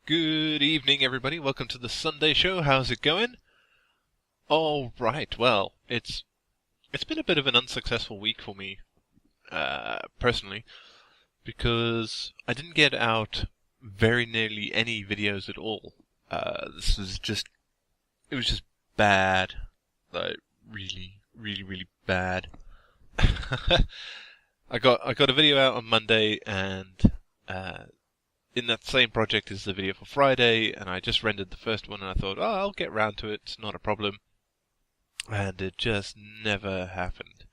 Good evening, everybody. Welcome to the Sunday show. How's it going? All right. Well, it's been a bit of an unsuccessful week for me, personally, because I didn't get out very nearly any videos at all. It was just bad, like really, really, really bad. I got a video out on Monday, and in that same project is the video for Friday, and I just rendered the first one, and I thought, oh, I'll get round to it, it's not a problem. And it just never happened.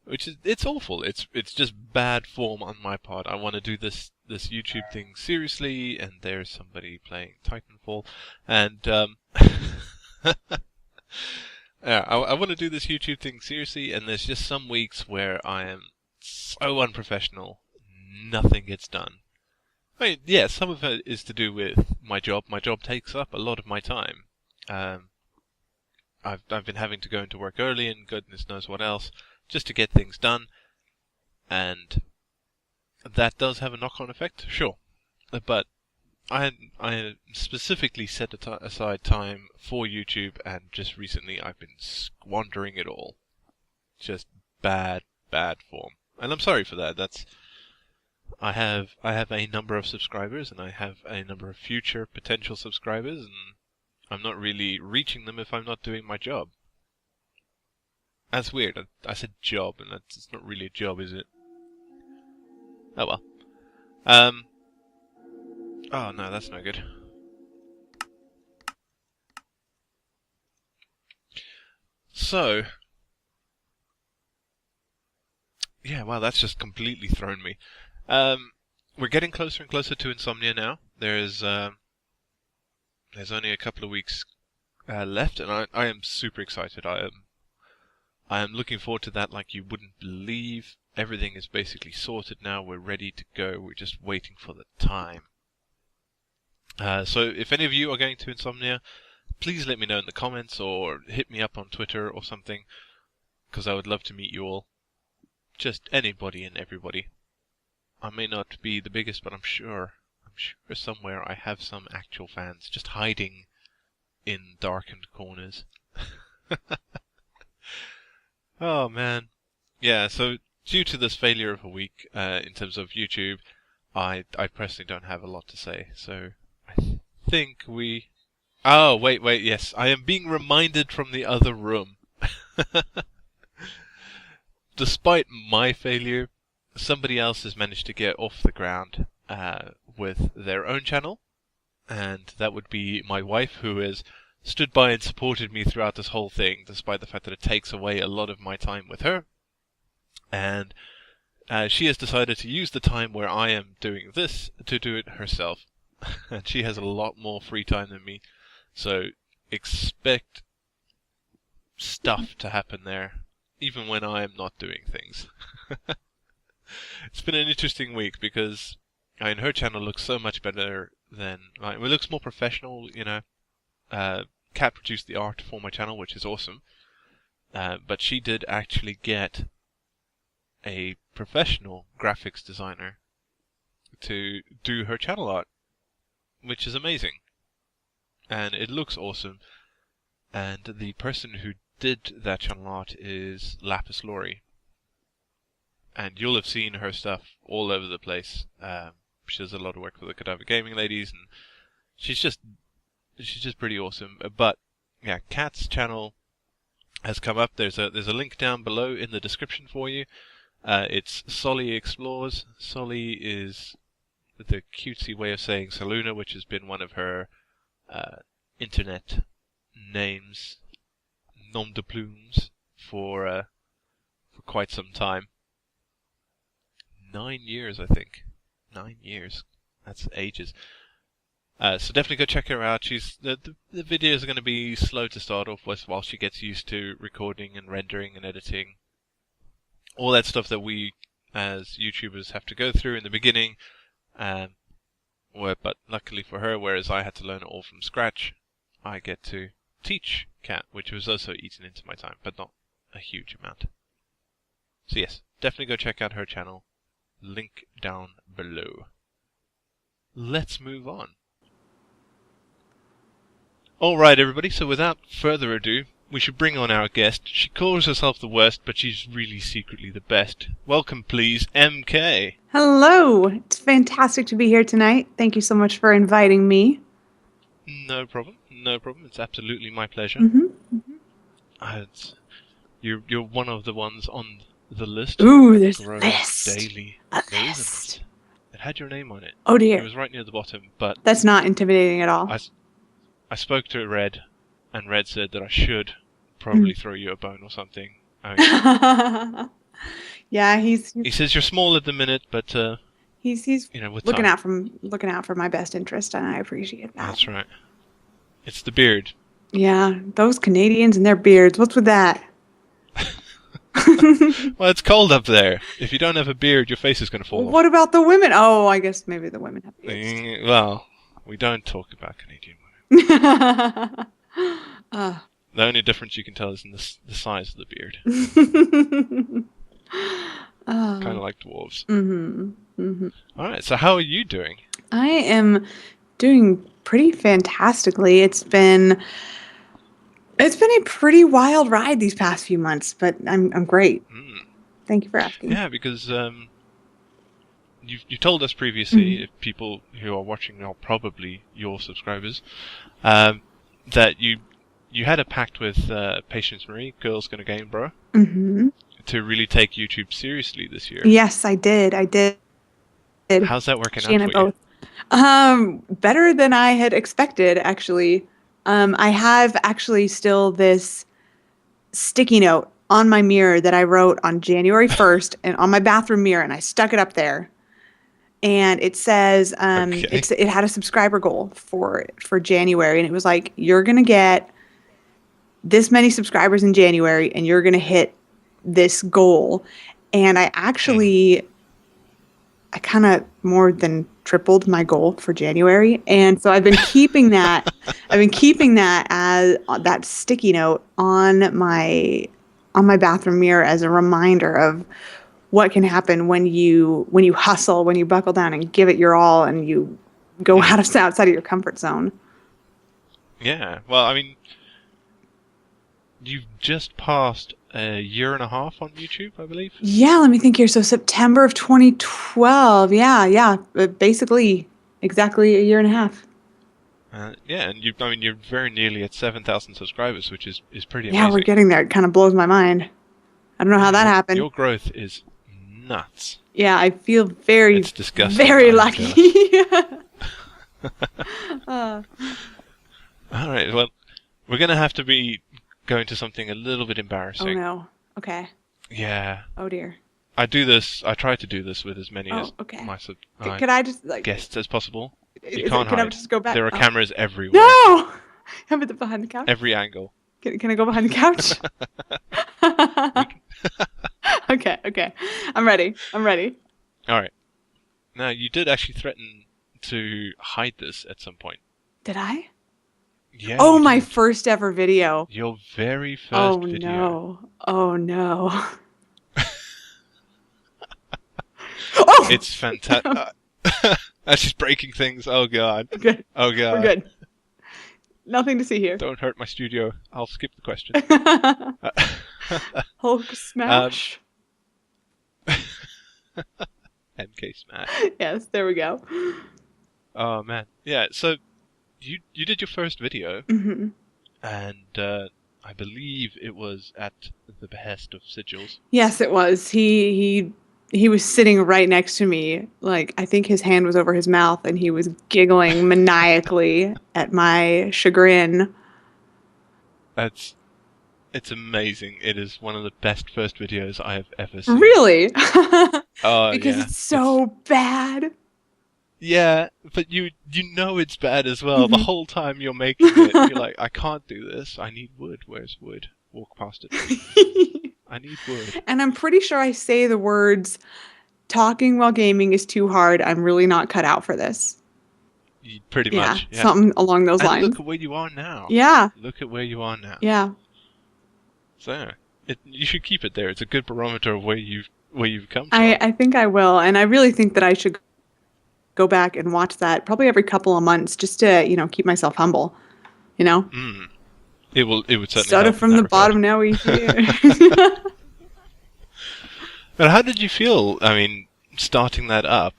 It's awful. It's just bad form on my part. I want to do this YouTube thing seriously, and there's somebody playing Titanfall, and yeah, I want to do this YouTube thing seriously, and there's just some weeks where I am so unprofessional, nothing gets done. I mean, yeah, some of it is to do with my job. My job takes up a lot of my time. I've been having to go into work early and goodness knows what else just to get things done, and that does have a knock-on effect, sure. But I specifically set aside time for YouTube, and just recently I've been squandering it all. Just bad form, and I'm sorry for that. I have a number of subscribers, and I have a number of future potential subscribers, and I'm not really reaching them if I'm not doing my job. That's weird. I said job, and it's not really a job, is it? Oh well. Oh no, that's no good. So, yeah, wow, that's just completely thrown me. We're getting closer and closer to Insomnia now. There's only a couple of weeks left, and I am super excited. I am looking forward to that like you wouldn't believe. Everything is basically sorted now. We're ready to go. We're just waiting for the time. So if any of you are going to Insomnia, please let me know in the comments or hit me up on Twitter or something, because I would love to meet you all. Just anybody and everybody. I may not be the biggest, but I'm sure somewhere I have some actual fans just hiding in darkened corners. Oh man. Yeah, so due to this failure of a week in terms of YouTube, I personally don't have a lot to say. So I think we... Oh, wait, yes. I am being reminded from the other room. Despite my failure, somebody else has managed to get off the ground with their own channel, and that would be my wife, who has stood by and supported me throughout this whole thing, despite the fact that it takes away a lot of my time with her. And she has decided to use the time where I am doing this to do it herself. And she has a lot more free time than me, so expect stuff to happen there, even when I am not doing things. It's been an interesting week because her channel looks so much better than... it looks more professional, you know. Kat produced the art for my channel, which is awesome. But she did actually get a professional graphics designer to do her channel art, which is amazing. And it looks awesome. And the person who did that channel art is Lapis Lori. And you'll have seen her stuff all over the place. She does a lot of work with the Cadaver Gaming ladies, and she's just pretty awesome. But yeah, Kat's channel has come up. There's a link down below in the description for you. It's Solly Explores. Solly is the cutesy way of saying Saluna, which has been one of her internet names, nom de plumes, for quite some time. 9 years, I think. 9 years. That's ages. So definitely go check her out. The videos are going to be slow to start off with while she gets used to recording and rendering and editing. All that stuff that we as YouTubers have to go through in the beginning. But luckily for her, whereas I had to learn it all from scratch, I get to teach Kat, which was also eaten into my time, but not a huge amount. So yes, definitely go check out her channel. Link down below. Let's move on. All right, everybody. So without further ado, we should bring on our guest. She calls herself the worst, but she's really secretly the best. Welcome, please, MK. Hello. It's fantastic to be here tonight. Thank you so much for inviting me. No problem. No problem. It's absolutely my pleasure. You're one of the ones on the list. Ooh, there's a list. Daily. A There list. is a list. It had your name on it. Oh dear. It was right near the bottom, but That's not intimidating at all. I spoke to Red, and Red said that I should probably throw you a bone or something. I mean, yeah, he says you're small at the minute, but he's with looking time. looking out for my best interest, and I appreciate that. That's right. It's the beard. Yeah, those Canadians and their beards. What's with that? Well, it's cold up there. If you don't have a beard, your face is going to fall off. What about the women? Oh, I guess maybe the women have beards. Well, we don't talk about Canadian women. The only difference you can tell is in the size of the beard. Kind of like dwarves. All right, so how are you doing? I am doing pretty fantastically. It's been a pretty wild ride these past few months, but I'm great. Thank you for asking. Yeah, because you told us previously, if people who are watching are probably your subscribers, that you had a pact with Patience Marie, Girls Gonna Game Bro, to really take YouTube seriously this year. Yes, I did. How's that working She and I out for you? both. Better than I had expected, actually. I have actually still this sticky note on my mirror that I wrote on January 1st and on my bathroom mirror, and I stuck it up there. And it says it had a subscriber goal for January, and it was like, you're going to get this many subscribers in January, and you're going to hit this goal. And I actually, I kind of more than tripled my goal for January. And so I've been keeping that, as that sticky note on my bathroom mirror as a reminder of what can happen when you hustle, when you buckle down and give it your all, and you go outside of your comfort zone. Yeah, well, I mean, you've just passed a year and a half on YouTube, I believe. Yeah, let me think here. So September of 2012. Yeah, basically exactly a year and a half. Yeah, and you're very nearly at 7,000 subscribers, which is pretty amazing. Yeah, we're getting there. It kind of blows my mind. I don't know how that happened. Your growth is nuts. Yeah, I feel very, it's disgusting. Very lucky. All right, well, we're going to have to be going to something a little bit embarrassing. Oh, no. Okay. Yeah. Oh, dear. I try to do this with as many as my Could I just, guests as possible. You can can't hide. I just go back? There are cameras everywhere. No! How about behind the couch? Every angle. Can I go behind the couch? Okay. I'm ready. All right. Now, you did actually threaten to hide this at some point. Did I? Yeah. Oh, my first ever video. Your very first video. Oh, no. Oh! It's fantastic. That's just breaking things. Oh, God. Good. Oh, God. We're good. Nothing to see here. Don't hurt my studio. I'll skip the question. Hulk smash. MK smash. Yes, there we go. Oh, man. Yeah, so you did your first video, and I believe it was at the behest of Sigils. Yes, it was. He was sitting right next to me. Like, I think his hand was over his mouth, and he was giggling maniacally at my chagrin. It's amazing. It is one of the best first videos I have ever seen. Really? Because it's so bad. Yeah, but you know it's bad as well. The whole time you're making it, you're like, I can't do this. I need wood. Where's wood? Walk past it. I need wood. And I'm pretty sure I say the words, talking while gaming is too hard. I'm really not cut out for this. Pretty much. Yeah, something along those lines. Look at where you are now. Yeah. Look at where you are now. Yeah. So, you should keep it there. It's a good barometer of where you've come from. I think I will, and I really think that I should go back and watch that probably every couple of months just to, keep myself humble. you know? Mm. It would certainly Started help from in the that bottom, regard. now we here. But how did you feel, I mean, starting that up?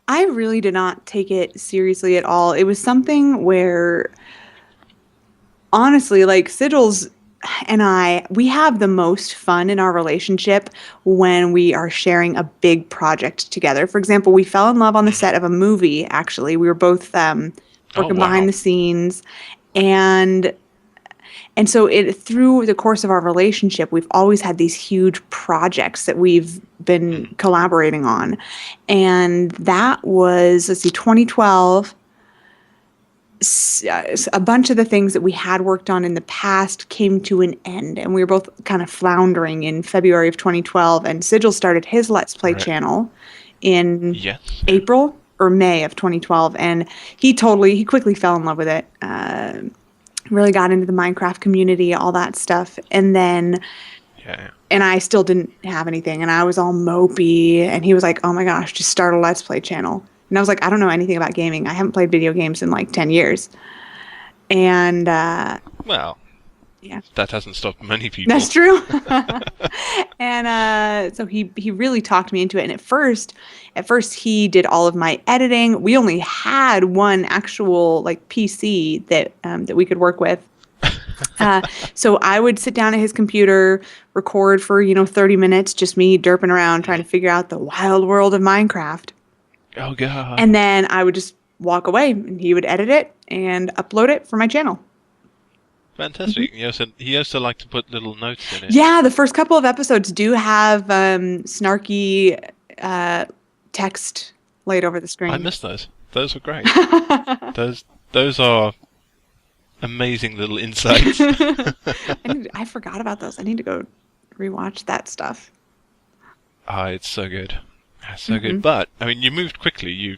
I really did not take it seriously at all. It was something where, honestly, like Sigils and we have the most fun in our relationship when we are sharing a big project together. For example, we fell in love on the set of a movie, actually. We were both Oh, working wow. behind the scenes. And so through the course of our relationship, we've always had these huge projects that we've been collaborating on. And that was, let's see, 2012. A bunch of the things that we had worked on in the past came to an end, and we were both kind of floundering in February of 2012. And Sigil started his Let's Play Right. channel in Yes. April or May of 2012, and he quickly fell in love with it. Really got into the Minecraft community, all that stuff, and then. Yeah. And I still didn't have anything, and I was all mopey, and he was like, oh my gosh, just start a Let's Play channel. And I was like, I don't know anything about gaming. I haven't played video games in like 10 years. And Well, yeah, that hasn't stopped many people. that's true. And so he really talked me into it. And at first he did all of my editing. We only had one actual like PC that we could work with. So I would sit down at his computer, record for 30 minutes, just me derping around trying to figure out the wild world of Minecraft. Oh, God. And then I would just walk away, and he would edit it and upload it for my channel. Fantastic. He also liked to put little notes in it. Yeah, the first couple of episodes do have snarky text laid over the screen. I missed those. Those were great. Those are amazing little insights. I forgot about those. I need to go rewatch that stuff. It's so good. It's so good. But, I mean, you moved quickly. You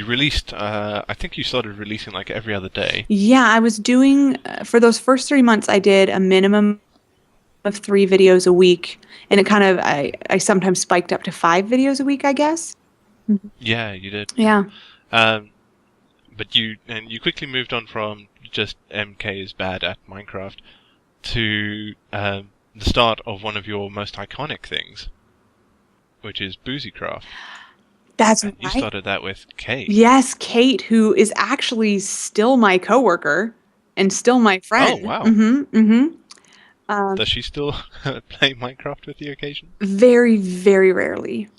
released, I think you started releasing like every other day. Yeah, I was doing, for those first 3 months, I did a minimum of 3 videos a week. And it kind of, I sometimes spiked up to 5 videos a week, I guess. Yeah, you did. Yeah. But you quickly moved on from just MK is bad at Minecraft to the start of one of your most iconic things, which is Boozycraft. That's and right. You started that with Kate. Yes, Kate, who is actually still my coworker and still my friend. Oh, wow. Does she still play Minecraft with you occasionally? Very, very rarely.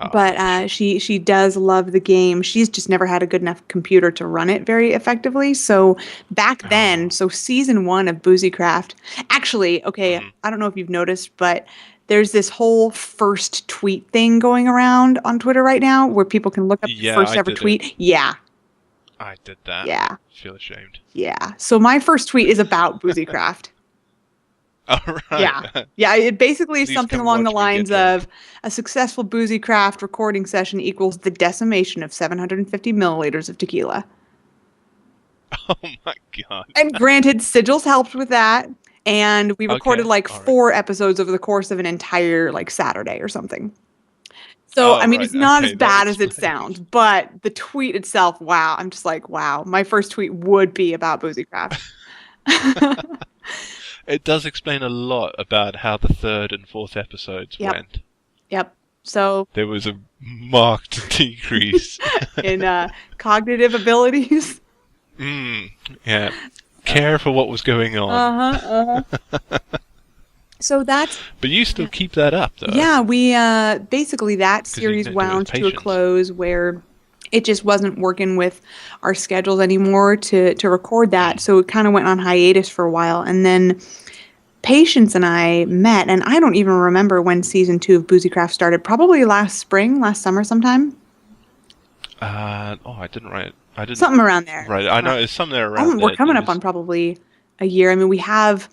Oh, But she does love the game. She's just never had a good enough computer to run it very effectively. So back then, so season 1 of Boozycraft, actually, okay, I don't know if you've noticed, but there's this whole first tweet thing going around on Twitter right now where people can look up the first ever tweet. Yeah. I did that. Yeah. I feel ashamed. Yeah. So my first tweet is about Boozycraft. All right. Yeah. It basically is Please something come along the watch me lines get there. of a successful Boozycraft recording session equals the decimation of 750 milliliters of tequila. Oh my God. And granted, Sigils helped with that. And we recorded Okay, 4 episodes over the course of an entire Saturday or something. So, I mean, right, it's not okay, as bad that as it explains. sounds, but the tweet itself, wow. I'm just like, wow. My first tweet would be about Boozycraft. It does explain a lot about how the 3rd and 4th episodes went. Yep. So, There was a marked decrease. in cognitive abilities. Yeah. Care for what was going on. So that's... But you still keep that up, though. Yeah, we basically that 'Cause you series didn't do it with wound to a patience. close where it just wasn't working with our schedules anymore to record that. So it kind of went on hiatus for a while. And then Patience and I met, and I don't even remember when season 2 of Boozycraft started. Probably last summer sometime. I didn't write it. I didn't. Something around there. Right. I know it's something around We're there. coming It up was- on probably a year. I mean, we have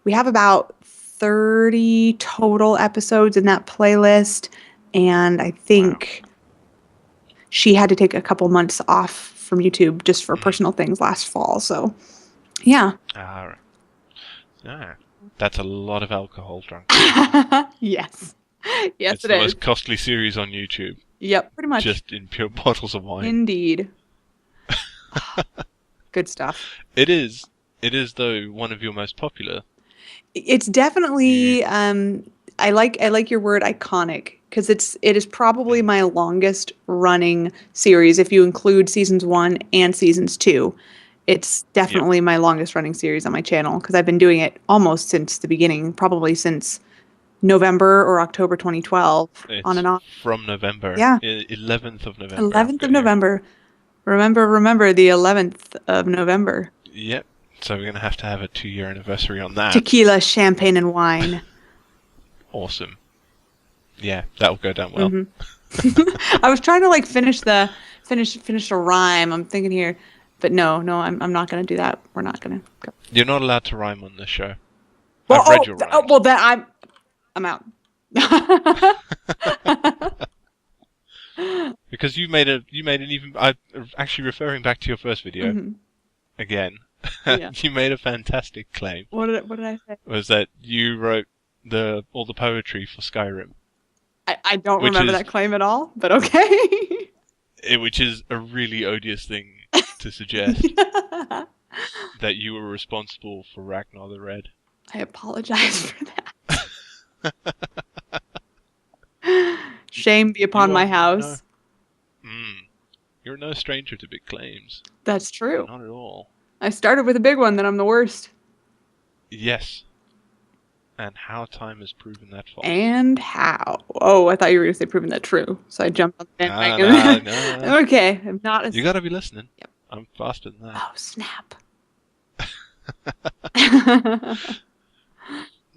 about 30 total episodes in that playlist, and I think she had to take a couple months off from YouTube just for personal things last fall. So, yeah. All right. Yeah. That's a lot of alcohol drunk. Yes. Yes, It's it the is. most costly series on YouTube. Yep, pretty much. Just in pure bottles of wine. Indeed. Good stuff. It is. It is, though, one of your most popular. It's definitely I like your word iconic because it is probably my longest running series if you include seasons 1 and seasons 2. It's definitely my longest running series on my channel because I've been doing it almost since the beginning, probably since November or October 2012 on It's and off. from November. Yeah. 11th of November. 11th of November. Remember the 11th of November. Yep. So we're going to have a 2-year anniversary on that. Tequila, champagne, and wine. Awesome. Yeah, that'll go down well. I was trying to like finish a rhyme. I'm thinking here, but no, I'm not gonna do that. We're not gonna go. You're not allowed to rhyme on this show. Well, I've read your rhymes. well, then I'm out. Because you made an even. I'm actually referring back to your first video again. Yeah. You made a fantastic claim. What did I say? Was that you wrote all the poetry for Skyrim? I don't remember that claim at all, but okay. Which is a really odious thing to suggest that you were responsible for Ragnar the Red. I apologize for that. Shame be upon my house. You're no stranger to big claims. That's true. Not at all. I started with a big one, then I'm the worst. Yes. And how time has proven that false. And how? Oh, I thought you were going to say proven that true. So I jumped on the bandwagon. No. Okay, I'm not as... You got to be listening. Yep. I'm faster than that. Oh, snap.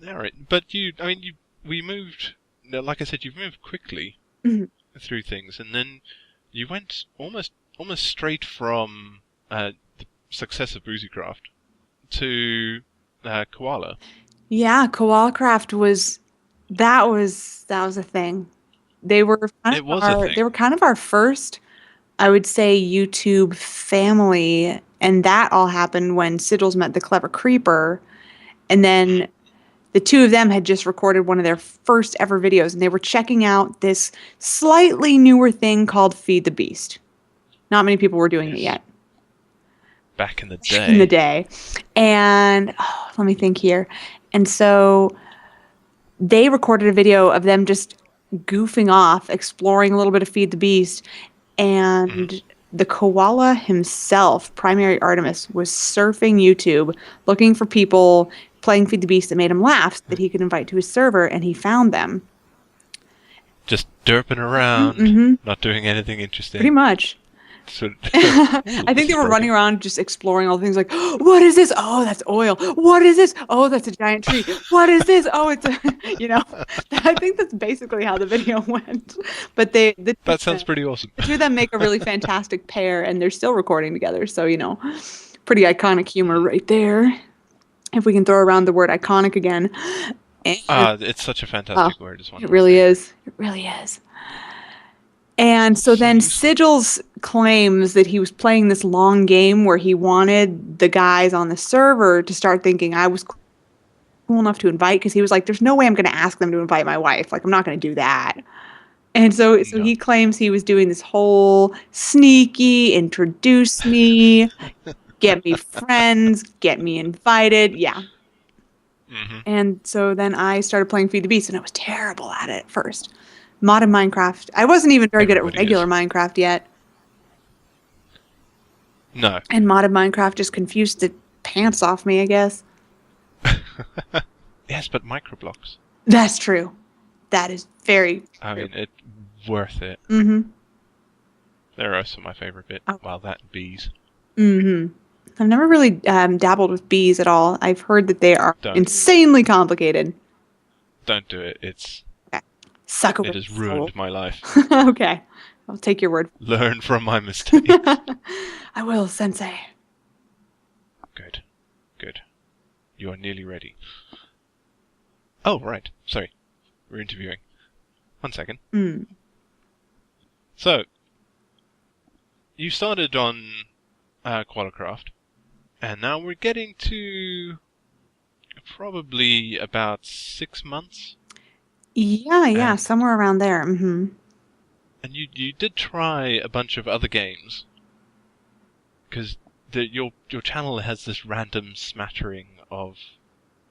All right. But we moved, like I said, you've moved quickly through things. And then you went almost straight from the success of Boozycraft to Koala. Yeah, Koala Craft was a thing. They were kind of our first, I would say, YouTube family, and that all happened when Sigils met the Clever Creeper, and then the two of them had just recorded one of their first ever videos, and they were checking out this slightly newer thing called Feed the Beast. Not many people were doing it yet. Back in the day. And let me think here. And so they recorded a video of them just goofing off, exploring a little bit of Feed the Beast. And the koala himself, Primary Artemis, was surfing YouTube, looking for people playing Feed the Beast that made him laugh that he could invite to his server, and he found them. Just derping around, not doing anything interesting. Pretty much. So, I think they were running around just exploring all the things like, what is this? Oh, that's oil. What is this? Oh, that's a giant tree. What is this? Oh, it's a, I think that's basically how the video went. But that sounds pretty awesome. The two of them make a really fantastic pair, and they're still recording together. So, pretty iconic humor right there. If we can throw around the word iconic again. It's such a fantastic word. It really is. It really is. And so then Sigils claims that he was playing this long game where he wanted the guys on the server to start thinking I was cool enough to invite, because he was like, there's no way I'm going to ask them to invite my wife. Like, I'm not going to do that. And so he claims he was doing this whole sneaky, introduce me, get me friends, get me invited. Yeah. And so then I started playing Feed the Beast, and I was terrible at it at first. Modded Minecraft. I wasn't even very good at regular Minecraft yet. No. And modded Minecraft just confused the pants off me, I guess. Yes, but microblocks. That's true. That is very true. I mean, it's worth it. They're also my favorite bit. Oh. Well, that and bees. I've never really dabbled with bees at all. I've heard that they are insanely complicated. Don't do it. It's... Suck it has ruined my life. Okay. I'll take your word. Learn from my mistakes. I will, Sensei. Good. Good. You are nearly ready. Oh, right. Sorry. We're interviewing. 1 second. So, you started on Koalacraft, and now we're getting to probably about 6 months. Yeah, somewhere around there. And you did try a bunch of other games, because your channel has this random smattering of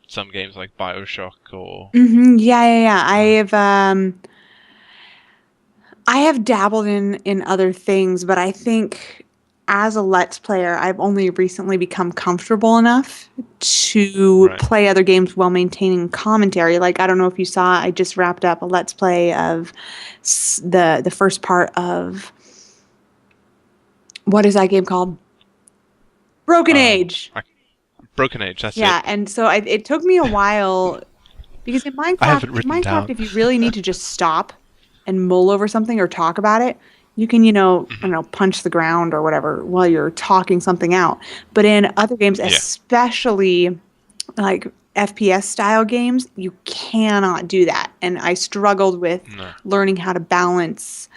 some games like BioShock or Yeah. I have dabbled in other things, but I think as a Let's Player, I've only recently become comfortable enough to right. play other games while maintaining commentary. Like, I don't know if you saw, I just wrapped up a Let's Play of the first part of, what is that game called? Broken Age. Broken Age, that's Yeah, it. and so it took me a while because in I have it Minecraft, written down. if you really need to just stop and mull over something or talk about it, you can, I don't know, punch the ground or whatever while you're talking something out. But in other games, Yeah. especially like FPS style games, you cannot do that. And I struggled with learning how to balance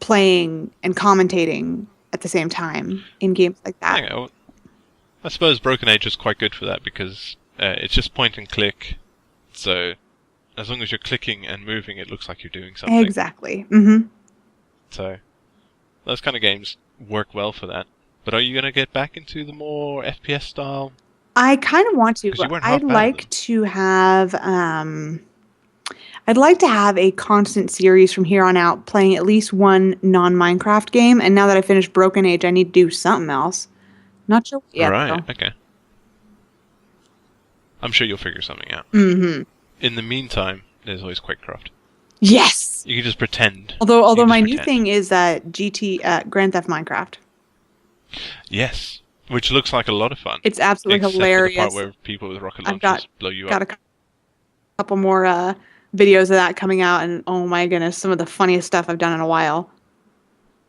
playing and commentating at the same time in games like that. Okay, well, I suppose Broken Age is quite good for that because it's just point and click. So as long as you're clicking and moving, it looks like you're doing something. Exactly. Mm-hmm. So those kind of games work well for that. But are you going to get back into the more FPS style? I kind of want to. 'Cause you weren't half bad at them. I'd like to have a constant series from here on out playing at least one non-Minecraft game. And now that I finished Broken Age, I need to do something else. Not sure yet. Right, though. okay. I'm sure you'll figure something out. Mm-hmm. In the meantime, there's always QuakeCraft. Yes. You can just pretend. Although my new thing is Grand Theft Minecraft. Yes, which looks like a lot of fun. It's absolutely hilarious. For the part where people with rocket launchers blow you got up. a couple more videos of that coming out, and oh my goodness, some of the funniest stuff I've done in a while.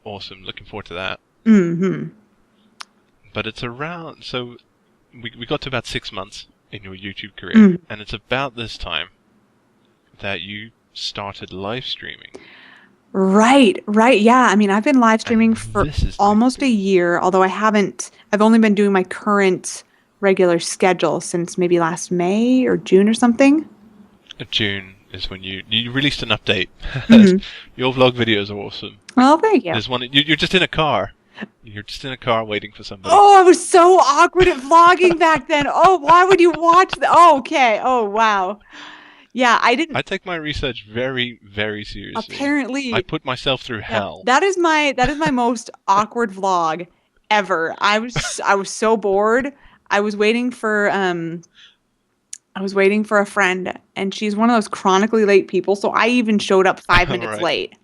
Awesome, looking forward to that. Mm-hmm. But it's around, so we got to about 6 months in your YouTube career, and it's about this time that you started live streaming. Right, yeah. I mean, I've been live streaming for almost a year, although I've only been doing my current regular schedule since maybe last May or June or something. June is when you released an update. Your vlog videos are awesome. Well, thank you. There's one, you're just in a car. You're just in a car waiting for somebody. Oh, I was so awkward at vlogging back then. Oh, why would you watch that? Oh, okay. Oh, wow. Yeah, I didn't. I take my research very, very seriously. Apparently, I put myself through hell. That is my most awkward vlog ever. I was so bored. I was waiting for a friend, and she's one of those chronically late people. So I even showed up 5 minutes late.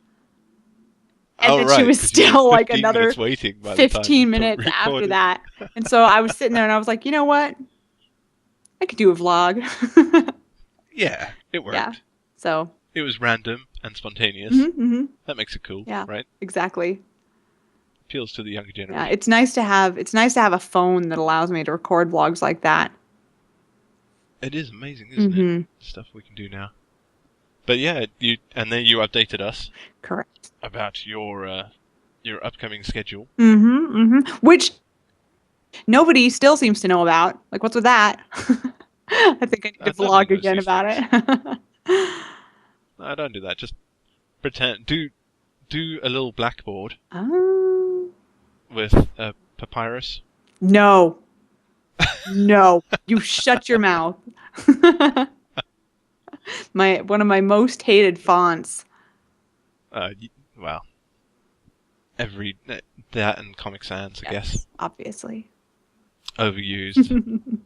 And then she was still like another 15 minutes after that. And so I was sitting there and I was like, you know what? I could do a vlog. Yeah, it worked. Yeah. So it was random and spontaneous. That makes it cool, right? Exactly. Appeals to the younger generation. Yeah, it's nice to have a phone that allows me to record vlogs like that. It is amazing, isn't it? Stuff we can do now. But yeah, then you updated us. Correct. About your upcoming schedule. Which nobody still seems to know about. Like, what's with that? I think I need to vlog again about it. No, don't do that. Just pretend. Do a little blackboard. With a papyrus. No. No. You shut your mouth. One of my most hated fonts. Well. That and Comic Sans, I guess. Obviously. Overused.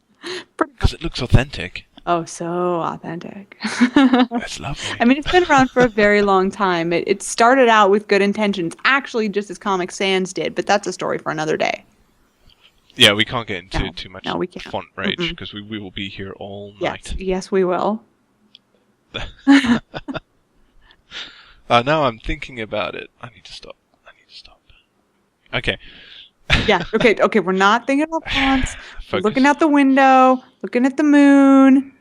Because it looks authentic. Oh, so authentic. That's lovely. I mean, it's been around for a very long time. It started out with good intentions, actually just as Comic Sans did, but that's a story for another day. Yeah, we can't get into too much font rage, because we will be here all night. Yes, we will. Now I'm thinking about it. I need to stop. Okay. Yeah, okay, we're not thinking about fonts. We're looking out the window, looking at the moon.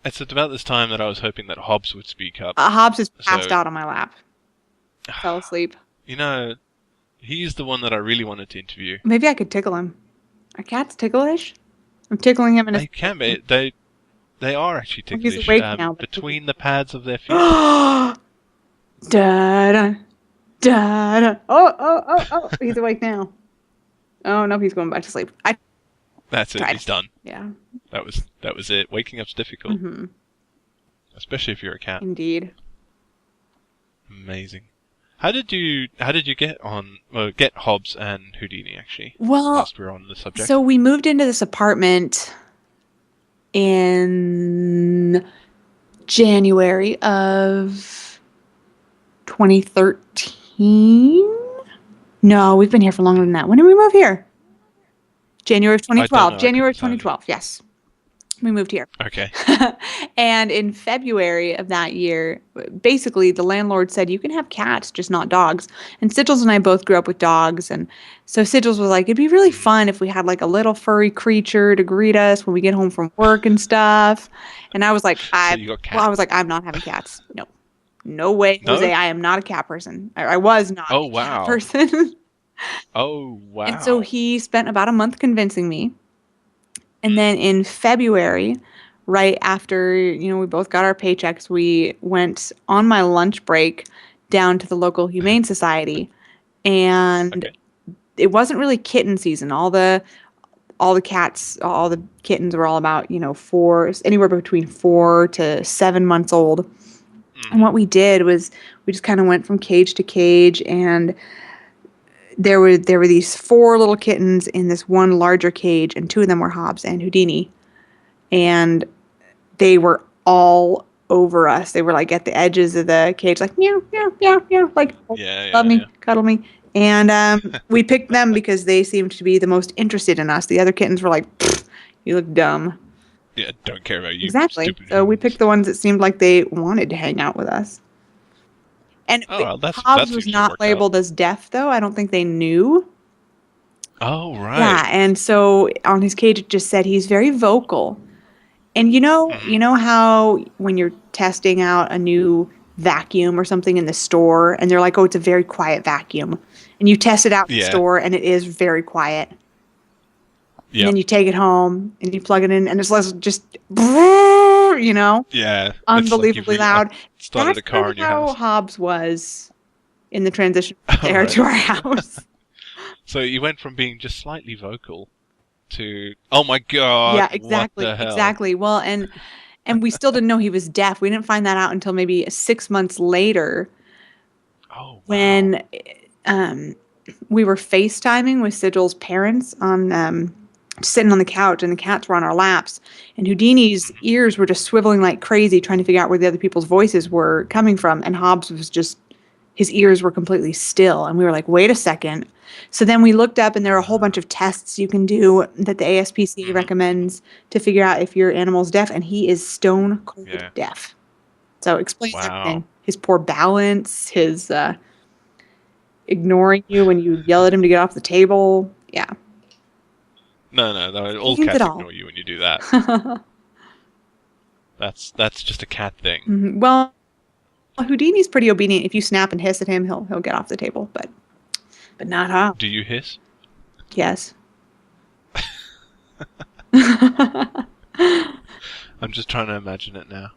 It's about this time that I was hoping that Hobbs would speak up. Hobbs is passed out on my lap. Fell asleep. You know, he's the one that I really wanted to interview. Maybe I could tickle him. Are cats ticklish? I'm tickling him in his... They can be. They are actually ticklish. He's awake now. Between the pads of their feet. Da-da, da-da. Oh, he's awake now. Oh, no, he's going back to sleep. I That's it. tried. He's done. Yeah. That was it. Waking up's difficult, especially if you're a cat. Indeed. Amazing. How did you get Hobbs and Houdini actually? Well, whilst we're on the subject. So we moved into this apartment in January of 2013. No, we've been here for longer than that. When did we move here? January of 2012. January of 2012. Yes. We moved here. Okay. And in February of that year, basically the landlord said, you can have cats, just not dogs. And Sigils and I both grew up with dogs. And so Sigils was like, it'd be really fun if we had like a little furry creature to greet us when we get home from work and stuff. And I was like, I'm not having cats. No. No way, No? Jose. I am not a cat person. I was not a cat person. Oh, wow. And so he spent about a month convincing me. And then in February, right after, we both got our paychecks, we went on my lunch break down to the local Humane Society. And it wasn't really kitten season. All the kittens were all about, anywhere between 4 to 7 months old. And what we did was we just kind of went from cage to cage, and there were these 4 little kittens in this one larger cage, and 2 of them were Hobbs and Houdini. And they were all over us. They were like at the edges of the cage, like meow, meow, meow, meow, like love me, cuddle me. And we picked them because they seemed to be the most interested in us. The other kittens were like, you look dumb. Yeah, don't care about you. Exactly. Stupid So we humans. picked the ones that seemed like they wanted to hang out with us. And Hobbs was not labeled as deaf, though. I don't think they knew. Oh, right. Yeah, and so on his cage it just said he's very vocal. And you know how when you're testing out a new vacuum or something in the store, and they're like, oh, it's a very quiet vacuum. And you test it out in the store, and it is very quiet. Yep. And then you take it home, and you plug it in, and it's just, yeah, unbelievably loud. Started a car in your house. That's how Hobbs was in the transition from there to our house. So you went from being just slightly vocal to, oh my god, yeah, exactly, what the hell? Exactly. Well, and we still didn't know he was deaf. We didn't find that out until maybe 6 months later. Oh, wow. When we were FaceTiming with Sigil's parents on sitting on the couch, and the cats were on our laps, and Houdini's ears were just swiveling like crazy, trying to figure out where the other people's voices were coming from, and Hobbs was just, his ears were completely still, and we were like, wait a second. So then we looked up, and there are a whole bunch of tests you can do that the ASPCA recommends to figure out if your animal's deaf, and he is stone cold deaf. So explains everything. His poor balance, his ignoring you when you yell at him to get off the table. Yeah. No, all cats ignore you when you do that. That's just a cat thing. Mm-hmm. Well, Houdini's pretty obedient. If you snap and hiss at him, he'll get off the table, but not Hobbs. Do you hiss? Yes. I'm just trying to imagine it now.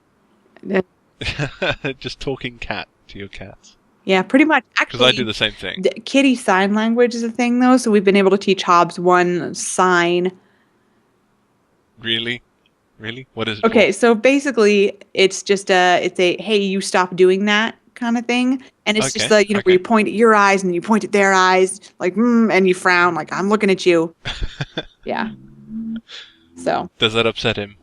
Just talking cat to your cats. Yeah, pretty much. Actually, because I do the same thing. Kitty sign language is a thing, though, so we've been able to teach Hobbs one sign. Really? What is it? Okay, so basically, it's just a hey, you stop doing that kind of thing, and it's just where you point at your eyes and you point at their eyes, like and you frown, like I'm looking at you. Yeah. So. Does that upset him?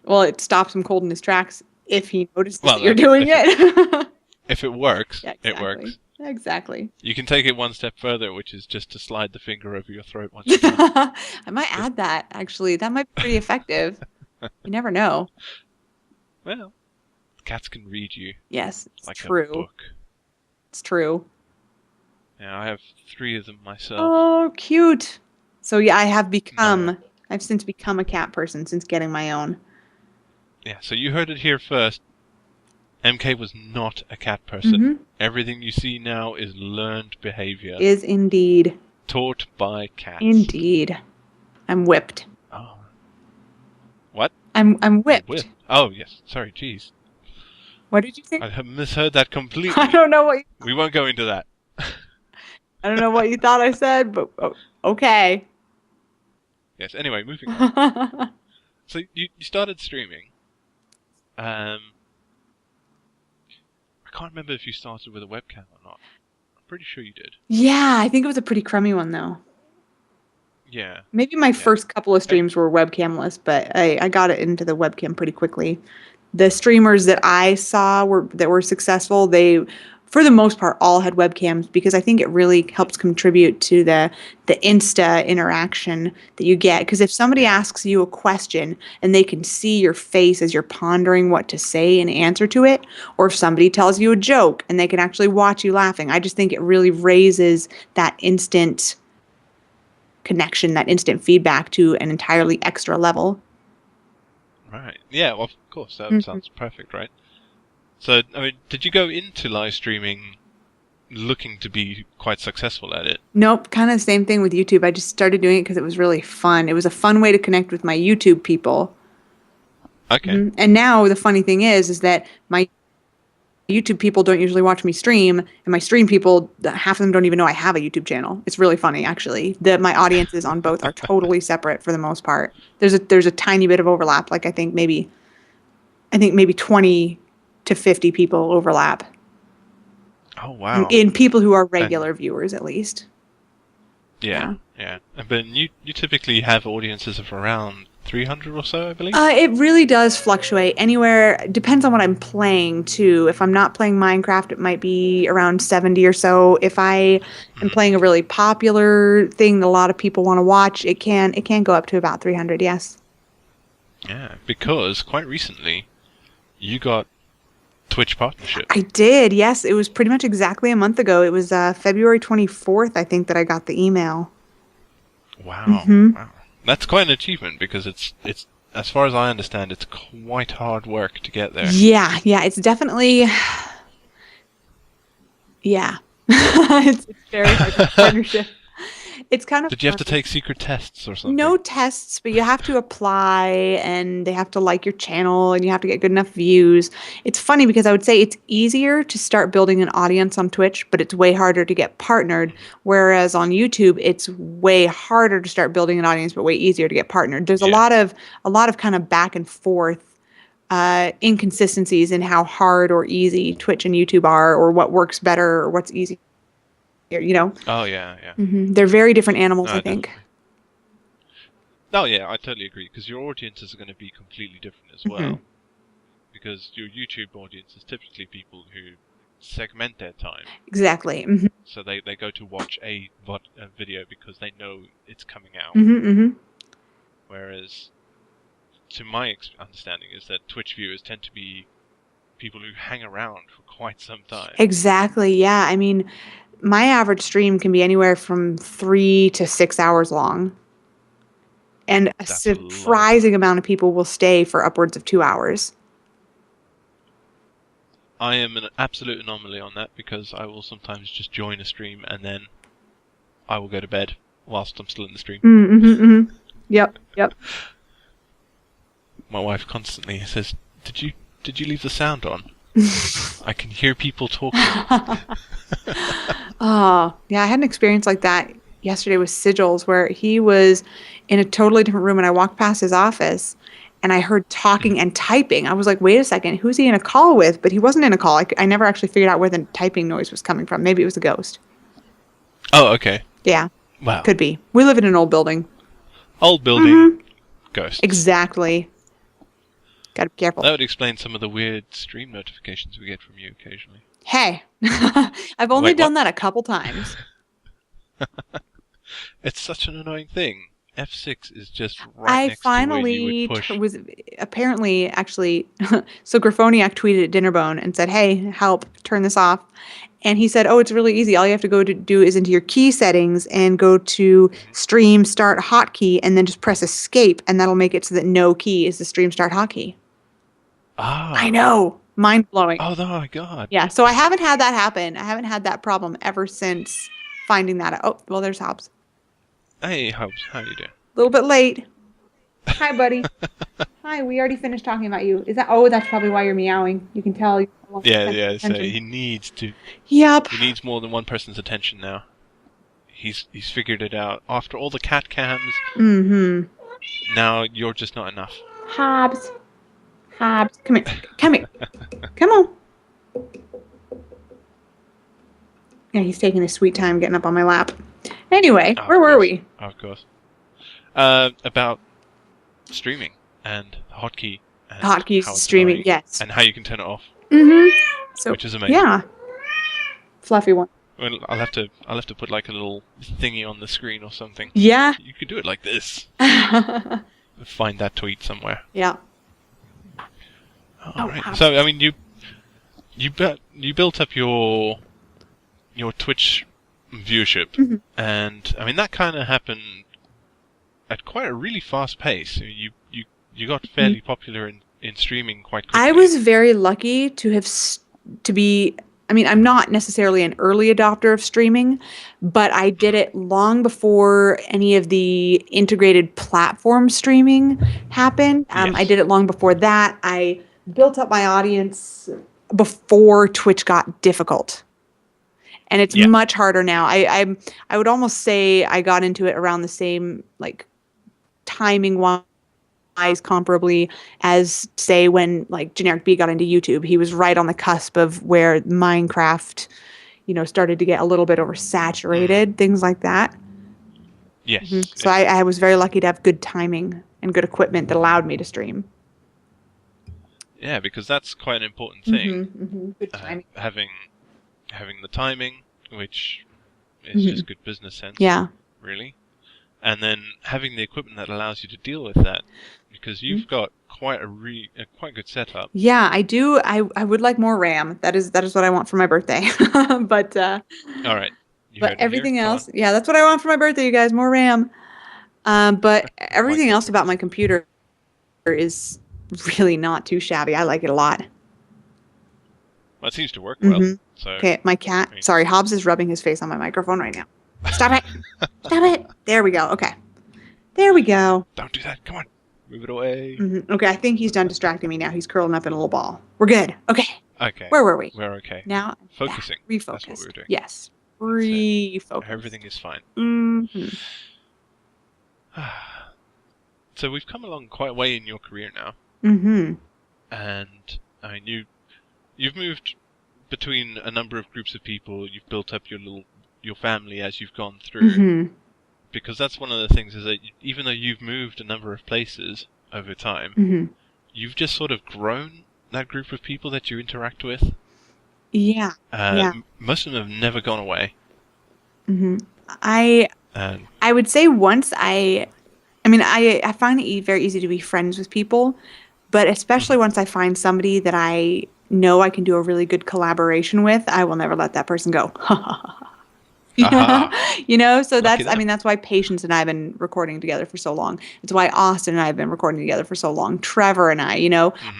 Well, it stops him cold in his tracks if he notices that you're doing it. If it works, exactly. It works. Exactly. You can take it one step further, which is just to slide the finger over your throat once you're done. I might add that, actually. That might be pretty effective. You never know. Well, cats can read you. Yes, it's like true. A book. It's true. Yeah, I have 3 of them myself. Oh, cute. So yeah, I've since become a cat person since getting my own. Yeah, so you heard it here first. MK was not a cat person. Mm-hmm. Everything you see now is learned behavior. Is indeed. Taught by cats. Indeed. I'm whipped. Oh. What? I'm whipped. Oh, yes. Sorry, jeez. What did you think? I have misheard that completely. I don't know what We won't go into that. I don't know what you thought I said, but Okay. Yes. Anyway, moving on. So you started streaming. I can't remember if you started with a webcam or not. I'm pretty sure you did. Yeah, I think it was a pretty crummy one though. Yeah. Maybe my Yeah. first couple of streams were webcamless, but I got it into the webcam pretty quickly. The streamers that I saw that were successful, they, for the most part, all had webcams because I think it really helps contribute to the Insta interaction that you get. Because if somebody asks you a question and they can see your face as you're pondering what to say in answer to it, or if somebody tells you a joke and they can actually watch you laughing, I just think it really raises that instant connection, that instant feedback to an entirely extra level. Right. Yeah, well, of course, that sounds perfect, right? So, I mean, did you go into live streaming looking to be quite successful at it? Nope, kind of the same thing with YouTube. I just started doing it because it was really fun. It was a fun way to connect with my YouTube people. Okay. And now the funny thing is that my YouTube people don't usually watch me stream, and my stream people, half of them don't even know I have a YouTube channel. It's really funny, actually. My audiences on both are totally separate for the most part. There's a tiny bit of overlap. Like I think maybe 20 to 50 people overlap. Oh, wow. In people who are regular viewers, at least. Yeah. But you typically have audiences of around 300 or so, I believe? It really does fluctuate. Anywhere, depends on what I'm playing, too. If I'm not playing Minecraft, it might be around 70 or so. If I am playing a really popular thing that a lot of people want to watch, it can go up to about 300, yes. Yeah, because quite recently, you got Twitch partnership. I did, yes. It was pretty much exactly a month ago. It was February 24th, I think, that I got the email. Wow. Wow. That's quite an achievement because it's as far as I understand, it's quite hard work to get there. Yeah, it's definitely it's very hard to partnership. It's kind of Did you have to take secret tests or something? No tests, but you have to apply and they have to like your channel and you have to get good enough views. It's funny because I would say it's easier to start building an audience on Twitch, but it's way harder to get partnered. Whereas on YouTube, it's way harder to start building an audience, but way easier to get partnered. There's a lot of kind of back and forth inconsistencies in how hard or easy Twitch and YouTube are, or what works better or what's easier. You know? Oh, yeah. They're very different animals, I think. Definitely. Oh, yeah, I totally agree, because your audiences are going to be completely different as well. Because your YouTube audience is typically people who segment their time. Exactly. So they go to watch a video because they know it's coming out. Whereas, to my understanding, is that Twitch viewers tend to be people who hang around for quite some time. Exactly, yeah. I mean, my average stream can be anywhere from 3 to 6 hours long. And a surprising amount of people will stay for upwards of 2 hours. I am an absolute anomaly on that because I will sometimes just join a stream and then I will go to bed whilst I'm still in the stream. Yep. My wife constantly says, Did you leave the sound on? I can hear people talking. Oh, yeah, I had an experience like that yesterday with Sigils where he was in a totally different room and I walked past his office and I heard talking and typing. I was like, wait a second, who's he in a call with? But he wasn't in a call. I never actually figured out where the typing noise was coming from. Maybe it was a ghost. Oh, okay. Yeah. Wow. Could be. We live in an old building. Old building, ghosts. Exactly. Gotta be careful. That would explain some of the weird stream notifications we get from you occasionally. Hey, I've only done that a couple times. It's such an annoying thing. F6 is just right next to where you would push. Was apparently actually so Grafoniak tweeted at Dinnerbone and said, "Hey, help, turn this off." And he said, "Oh, it's really easy. All you have to go to do is into your key settings and go to stream start hotkey and then just press escape and that'll make it so that no key is the stream start hotkey." Ah. I know. Mind blowing. Oh my god. Yeah, so I haven't had that happen. I haven't had that problem ever since finding that out. Oh, well, there's Hobbs. Hey, Hobbs, how you doing? A little bit late. Hi, buddy. Hi, we already finished talking about you. Is that? Oh, that's probably why you're meowing. You can tell. Yeah. So he needs to. Yep. He needs more than one person's attention now. he's figured it out. After all the cat cams, Mm-hmm. now you're just not enough. Hobbs. Hobbs. Come here. Come here. Come on. Yeah, he's taking his sweet time getting up on my lap. Anyway, where were we? Of course. About streaming and hotkey. And Hotkeys, how it's streaming, annoying, yes. and how you can turn it off, So, which is amazing. yeah. Fluffy one. Well, I'll have to put like a little thingy on the screen or something. Yeah. You could do it like this. Yeah. Find that tweet somewhere. All right. Hobbs. So I mean, you built up your Twitch viewership, and I mean that kind of happened at quite a really fast pace. You got fairly popular in streaming quite quickly. I was very lucky to be. I mean, I'm not necessarily an early adopter of streaming, but I did it long before any of the integrated platform streaming happened. Yes. I did it long before that. I built up my audience before Twitch got difficult. And it's much harder now. I would almost say I got into it around the same, like, timing-wise, comparably as, say, when like Generic B got into YouTube. He was right on the cusp of where Minecraft, started to get a little bit oversaturated, things like that. Yes. So I was very lucky to have good timing and good equipment that allowed me to stream. Yeah, because that's quite an important thing. Good timing. Having the timing, which is just good business sense. Yeah. Really. And then having the equipment that allows you to deal with that, because you've got quite a quite good setup. Yeah, I do. I would like more RAM. That is what I want for my birthday. But all right. But everything else, yeah, that's what I want for my birthday, you guys. More RAM. But everything else about my computer is really not too shabby. I like it a lot. Well, it seems to work well. So okay, my cat. Sorry, Hobbs is rubbing his face on my microphone right now. Stop it! Stop it! There we go. Okay, there we go. Don't do that. Come on, move it away. Okay, I think he's done distracting me now. He's curling up in a little ball. We're good. Okay. Okay. Where were we? We're okay. Now focusing. Refocus. That's what we were doing. Yes. Refocus. Everything is fine. So we've come along quite a way in your career now. And I mean, you've moved between a number of groups of people. You've built up your family as you've gone through. Because that's one of the things, is that even though you've moved a number of places over time, you've just sort of grown that group of people that you interact with. Yeah. Most of them have never gone away. I would say once I find it very easy to be friends with people, but especially once I find somebody that I know I can do a really good collaboration with, I will never let that person go. So that's why Patience and I have been recording together for so long. It's why Austin and I have been recording together for so long. Trevor and I,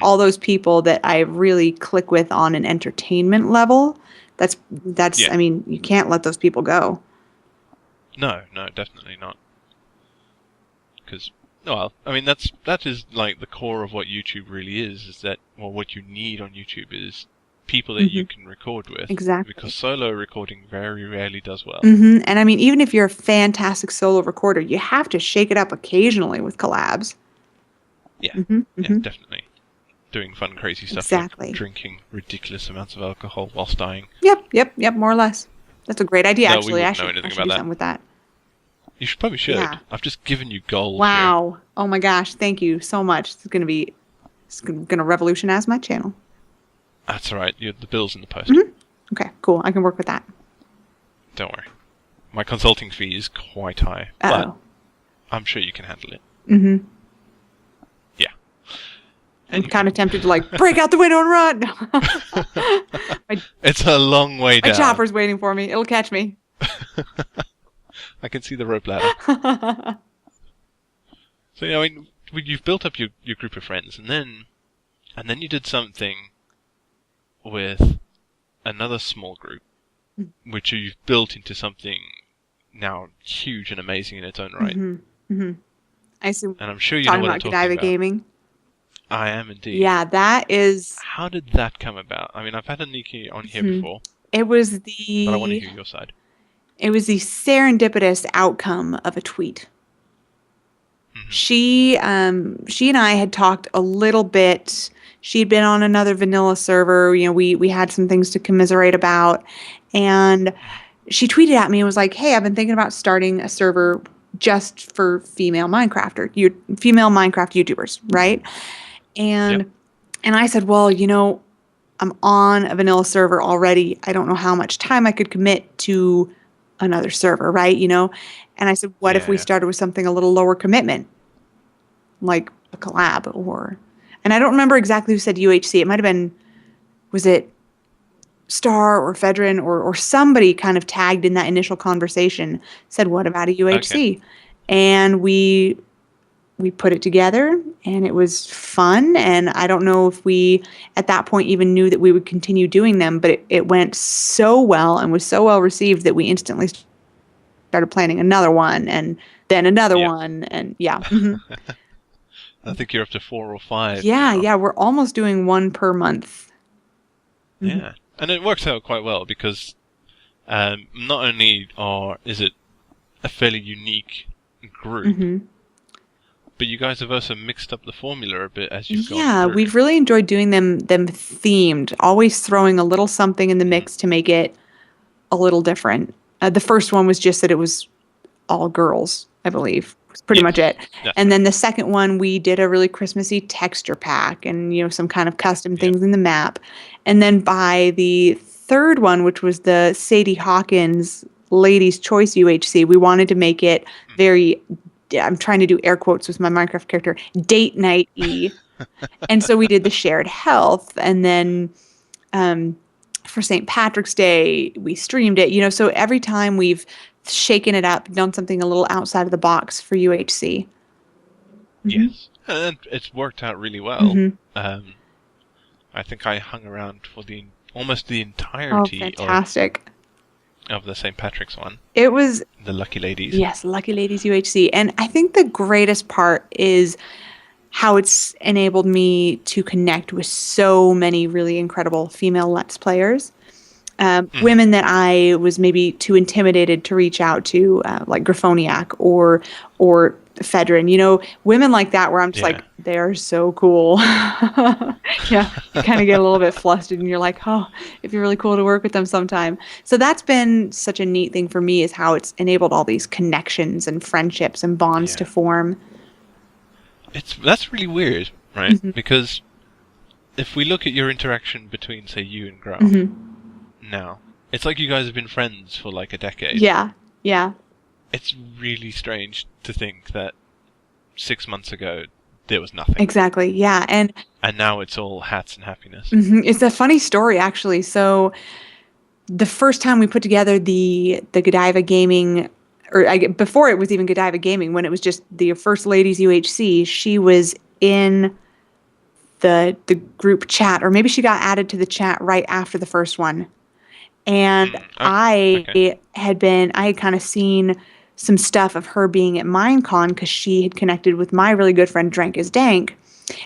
all those people that I really click with on an entertainment level. That's I mean, you can't let those people go. No, definitely not. Because, well, I mean, that is like the core of what YouTube really is that, well, what you need on YouTube is people that you can record with. Exactly. Because solo recording very rarely does well. And I mean, even if you're a fantastic solo recorder, you have to shake it up occasionally with collabs. Yeah, yeah, definitely. Doing fun, crazy stuff like drinking ridiculous amounts of alcohol whilst dying. Yep, more or less. That's a great idea, actually. We I wouldn't know anything about do that. something with that. You probably should. Yeah. I've just given you gold. Wow. Here. Oh my gosh, thank you so much. It's going to revolutionize my channel. That's all right. The bill's in the post. Okay, cool. I can work with that. Don't worry. My consulting fee is quite high, but I'm sure you can handle it. Yeah. I'm kind of tempted to break out the window and run. It's a long way down. My chopper's waiting for me. It'll catch me. I can see the rope ladder. So I mean, you've built up your group of friends, and then you did something with another small group, which you've built into something now huge and amazing in its own right. I assume. And I'm sure you know what I'm talking about. Gaming. I am indeed. Yeah, that is. How did that come about? I mean, I've had Aniki on here before. It was but I want to hear your side. It was the serendipitous outcome of a tweet. Hmm. She and I had talked a little bit. She'd been on another vanilla server. We had some things to commiserate about, and she tweeted at me and was like, "Hey, I've been thinking about starting a server just for female Minecraft YouTubers, right?" Yep. And I said, "Well, I'm on a vanilla server already. I don't know how much time I could commit to another server, right? And I said, what if Yeah, we yeah. started with something a little lower commitment, like a collab and I don't remember exactly who said UHC. It might have been, was it Star or Fedrin or somebody kind of tagged in that initial conversation, said, what about a Okay. UHC? And we put it together and it was fun. And I don't know if we at that point even knew that we would continue doing them, but it went so well and was so well received that we instantly started planning another one and then another Yeah. one. And yeah. Mhm. I think you're up to 4 or 5 Yeah. now. Yeah. We're almost doing one per month. Mhm. Yeah. And it works out quite well because not only is it a fairly unique group, Mhm. but you guys have also mixed up the formula a bit as you've gone Yeah, through. we've really enjoyed doing them themed, always throwing a little something in the mix to make it a little different. The first one was just that it was all girls, I believe. Was pretty much Yes, it. that's And right. then the second one, we did a really Christmassy texture pack and, some kind of custom Yeah. things in the map. And then by the third one, which was the Sadie Hawkins Ladies Choice UHC, we wanted to make it very, I'm trying to do air quotes with my Minecraft character, date night-y. And so we did the shared health. And then for St. Patrick's Day, we streamed it, so every time we've shaken it up, done something a little outside of the box for UHC. Hmm. Yes. And it's worked out really well. Hmm. I think I hung around for almost the Oh, entirety fantastic. of the St. Patrick's one, It was, the Lucky Ladies. yes, Lucky Ladies UHC. And I think the greatest part is how it's enabled me to connect with so many really incredible female Let's Players. Women that I was maybe too intimidated to reach out to, like Grifoniak or Fedrin, women like that where I'm just Yeah. like, they're so cool. Yeah, you kind of get a little bit flustered and you're like, oh, it'd be really cool to work with them sometime. So that's been such a neat thing for me is how it's enabled all these connections and friendships and bonds to Yeah. form. That's really weird, right? Mhm. Because if we look at your interaction between, say, you and Grau Mhm. now, it's like you guys have been friends for like a decade. Yeah, yeah. It's really strange to think that 6 months ago there was nothing, Exactly. Yeah. And now it's all hats and happiness. it's a funny story, actually. So the first time we put together the Godiva Gaming, before it was even Godiva Gaming, when it was just the First Ladies UHC, she was in the group chat, or maybe she got added to the chat right after the first one. And Okay. I had kind of seen some stuff of her being at Minecon because she had connected with my really good friend Drank is Dank.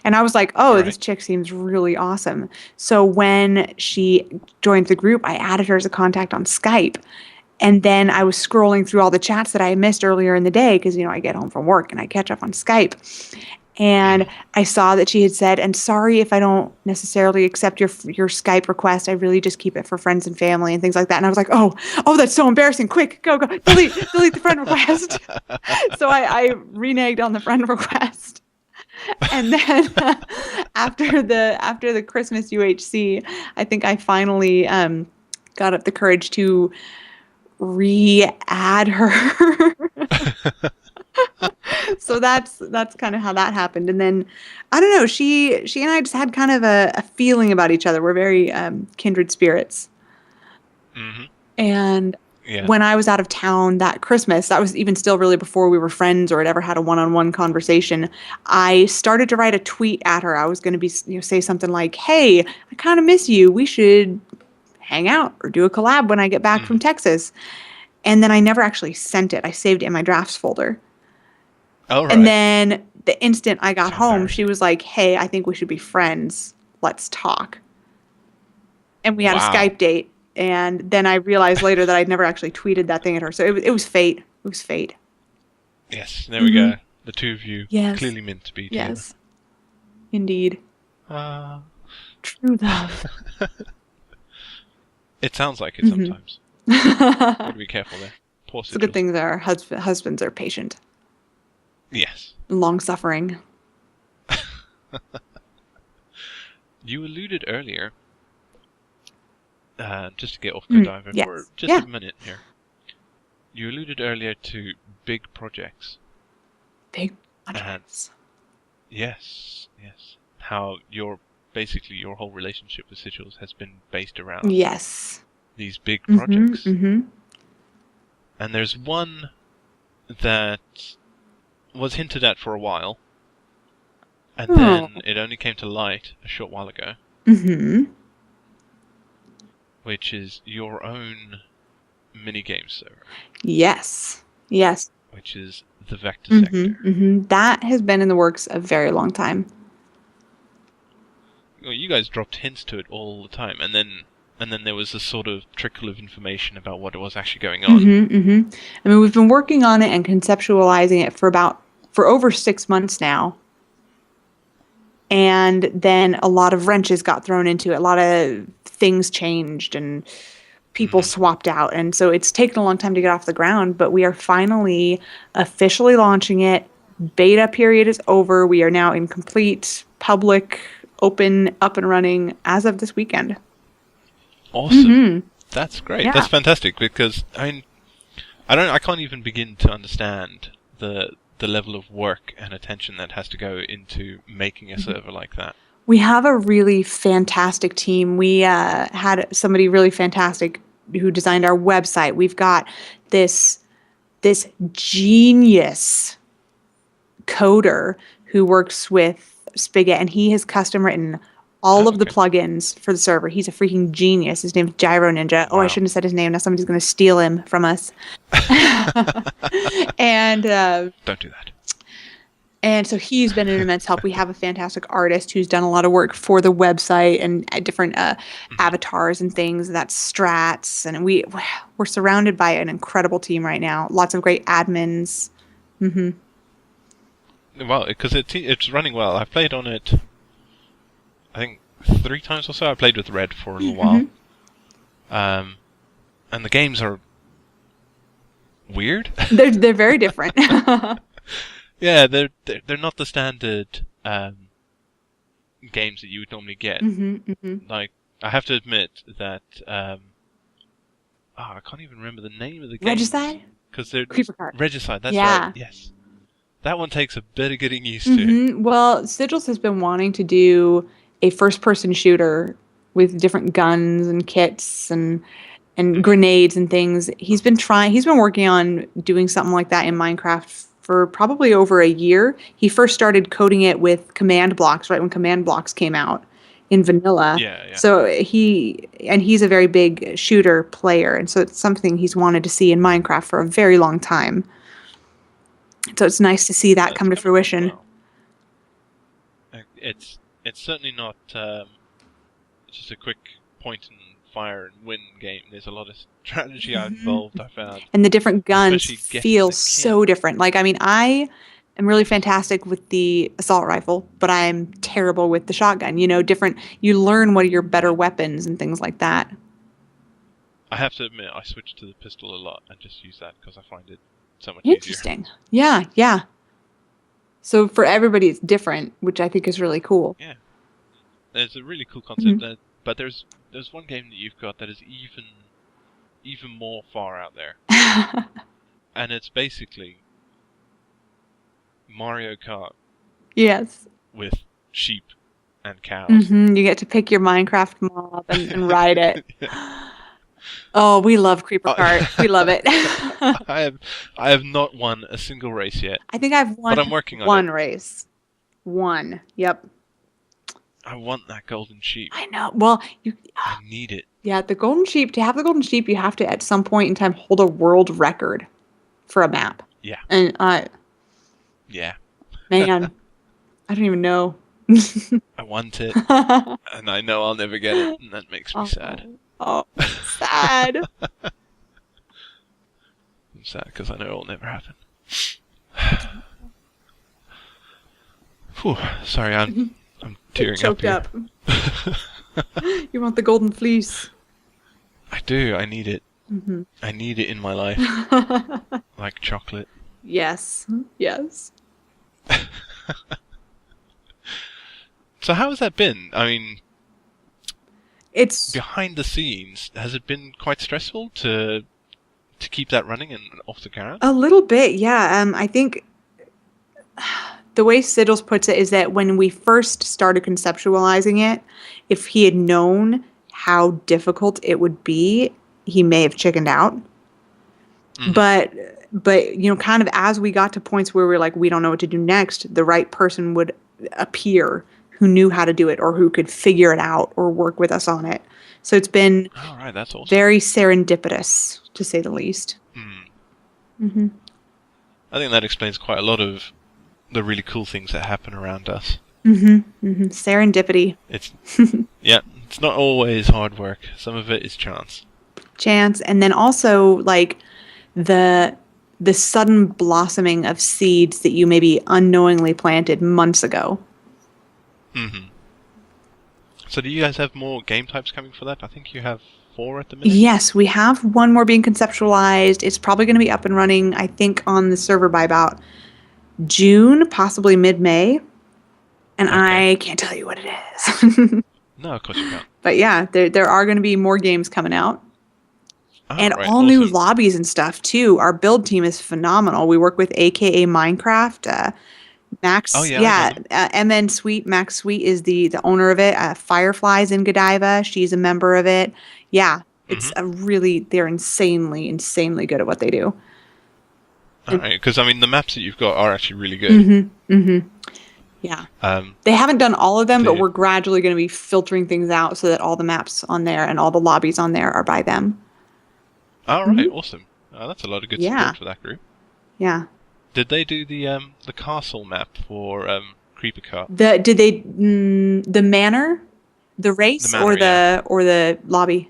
And I was like, oh, this Right. chick seems really awesome. So when she joined the group, I added her as a contact on Skype. And then I was scrolling through all the chats that I had missed earlier in the day because, I get home from work and I catch up on Skype. And I saw that she had said, and sorry if I don't necessarily accept your Skype request. I really just keep it for friends and family and things like that. And I was like, oh, that's so embarrassing. Quick, go, delete the friend request. So I reneged on the friend request. And then after the Christmas UHC, I think I finally got up the courage to re-add her. So that's kind of how that happened. And then I don't know, she and I just had kind of a feeling about each other. We're very kindred spirits. Mm-hmm. And Yeah. when I was out of town that Christmas, that was even still really before we were friends or had ever had a one-on-one conversation. I started to write a tweet at her. I was going to be, say something like, "Hey, I kind of miss you. We should hang out or do a collab when I get back from Texas." And then I never actually sent it. I saved it in my drafts folder. All right. And then the instant I got That's home, embarrassing. she was like, "Hey, I think we should be friends. Let's talk." And we had a Wow. Skype date. And then I realized later that I'd never actually tweeted that thing at her. So it was fate. It was fate. Yes, there we go. The two of you Yes. clearly meant to be together. Yes. Indeed. True love. It sounds like it sometimes. Gotta be careful there. Poor It's a good thing that our husbands are patient. Yes. Long-suffering. You alluded earlier, just to get off Godiva for just a minute here. You alluded earlier to big projects. Big projects. Yes. How basically your whole relationship with Sigils has been based around these big projects. And there's one that was hinted at for a while, and then it only came to light a short while ago. Which is your own minigame server. Yes. Which is the Vector Sector. That has been in the works a very long time. Well, you guys dropped hints to it all the time, and then there was a sort of trickle of information about what was actually going on. I mean, we've been working on it and conceptualizing it for over 6 months now. And then a lot of wrenches got thrown into it. A lot of things changed and people swapped out. And so it's taken a long time to get off the ground, but we are finally officially launching it. Beta period is over. We are now in complete public, open, up and running as of this weekend. Awesome. That's great. Yeah. That's fantastic, because I can't even begin to understand the level of work and attention that has to go into making a server like that. We have a really fantastic team. We had somebody really fantastic who designed our website. We've got this genius coder who works with Spigot, and he has custom written all of the plugins for the server. He's a freaking genius. His name's Gyro Ninja. Wow. Oh, I shouldn't have said his name. Now somebody's going to steal him from us. And don't do that. And so he's been an immense help. We have a fantastic artist who's done a lot of work for the website and different avatars and things. That's Strats, and we're surrounded by an incredible team right now. Lots of great admins. Well, because it's running well. I've played on it, I think 3 times or so. I played with Red for a little while. And the games are weird. They're very different. Yeah, they're not the standard games that you would normally get. Like, I have to admit that I can't even remember the name of the game. Regicide? Because they're Creeper Cart. Regicide. That's right. Yes. That one takes a bit of getting used to. Mm-hmm. Well, Sigils has been wanting to do a first-person shooter with different guns and kits and grenades and things. He's been working on doing something like that in Minecraft for probably over a year. He first started coding it with command blocks, right when command blocks came out in vanilla. Yeah. So he's a very big shooter player, and so it's something he's wanted to see in Minecraft for a very long time. So it's nice to see that come to fruition. Well. It's certainly not just a quick point and fire and win game. There's a lot of strategy involved, I found. And the different guns feel so different. Like, I mean, I am really fantastic with the assault rifle, but I'm terrible with the shotgun. You know, you learn what are your better weapons and things like that. I have to admit, I switch to the pistol a lot and just use that because I find it so much Interesting. Easier. Yeah. So for everybody, it's different, which I think is really cool. Yeah. There's a really cool concept there, but there's one game that you've got that is even more far out there. And it's basically Mario Kart. Yes. With sheep and cows. You get to pick your Minecraft mob and ride it. Yeah. Oh, we love Creeper Cart. We love it. I have not won a single race yet. I think I've won, but I'm working on one race. One. Yep. I want that golden sheep. I know. Well, I need it. Yeah, the golden sheep. To have the golden sheep, you have to at some point in time hold a world record for a map. Yeah. And yeah. Man, I don't even know. I want it, and I know I'll never get it, and that makes me sad. Oh, sad. I'm sad because I know it'll never happen. Whew, sorry, I'm tearing up Choked here. up. You want the golden fleece. I do. I need it. Mm-hmm. I need it in my life, like chocolate. Yes. Yes. So how has that been? I mean, It's behind the scenes, has it been quite stressful to keep that running and off the ground? a little bit, yeah. I think the way Sigils puts it is that when we first started conceptualizing it, if he had known how difficult it would be, he may have chickened out. Mhm. But you know, kind of as we got to points where we're like, we don't know what to do next, the right person would appear who knew how to do it or who could figure it out or work with us on it. So it's been All right, that's awesome. very serendipitous, to say the least. Mm-hmm. I think that explains quite a lot of the really cool things that happen around us. Mm-hmm. Mm-hmm. Serendipity. It's yeah, it's not always hard work. Some of it is chance. Chance, and then also like the sudden blossoming of seeds that you maybe unknowingly planted months ago. Mm-hmm. So do you guys have more game types coming for that? I think you have 4 at the minute. Yes, we have one more being conceptualized. It's probably going to be up and running, I think, on the server by about June, possibly mid-May. And Okay. I can't tell you what it is. No, of course you can't. But yeah, there are going to be more games coming out. Oh, And right, all new awesome. lobbies and stuff, too. Our build team is phenomenal. We work with AKA Minecraft. Max, Oh, yeah, I know them. and then Sweet, Max Sweet is the owner of it. Fireflies in Godiva, she's a member of it. Yeah, it's Mm-hmm. they're insanely good at what they do. All right, because I mean the maps that you've got are actually really good. Mm-hmm, mm-hmm. Yeah. They haven't done all of them, but The- we're gradually going to be filtering things out so that all the maps on there and all the lobbies on there are by them. All right, awesome. That's a lot of good Yeah. support for that group. Yeah. Did they do the castle map for Creeper Car? The manor, the race, The manor, or the lobby?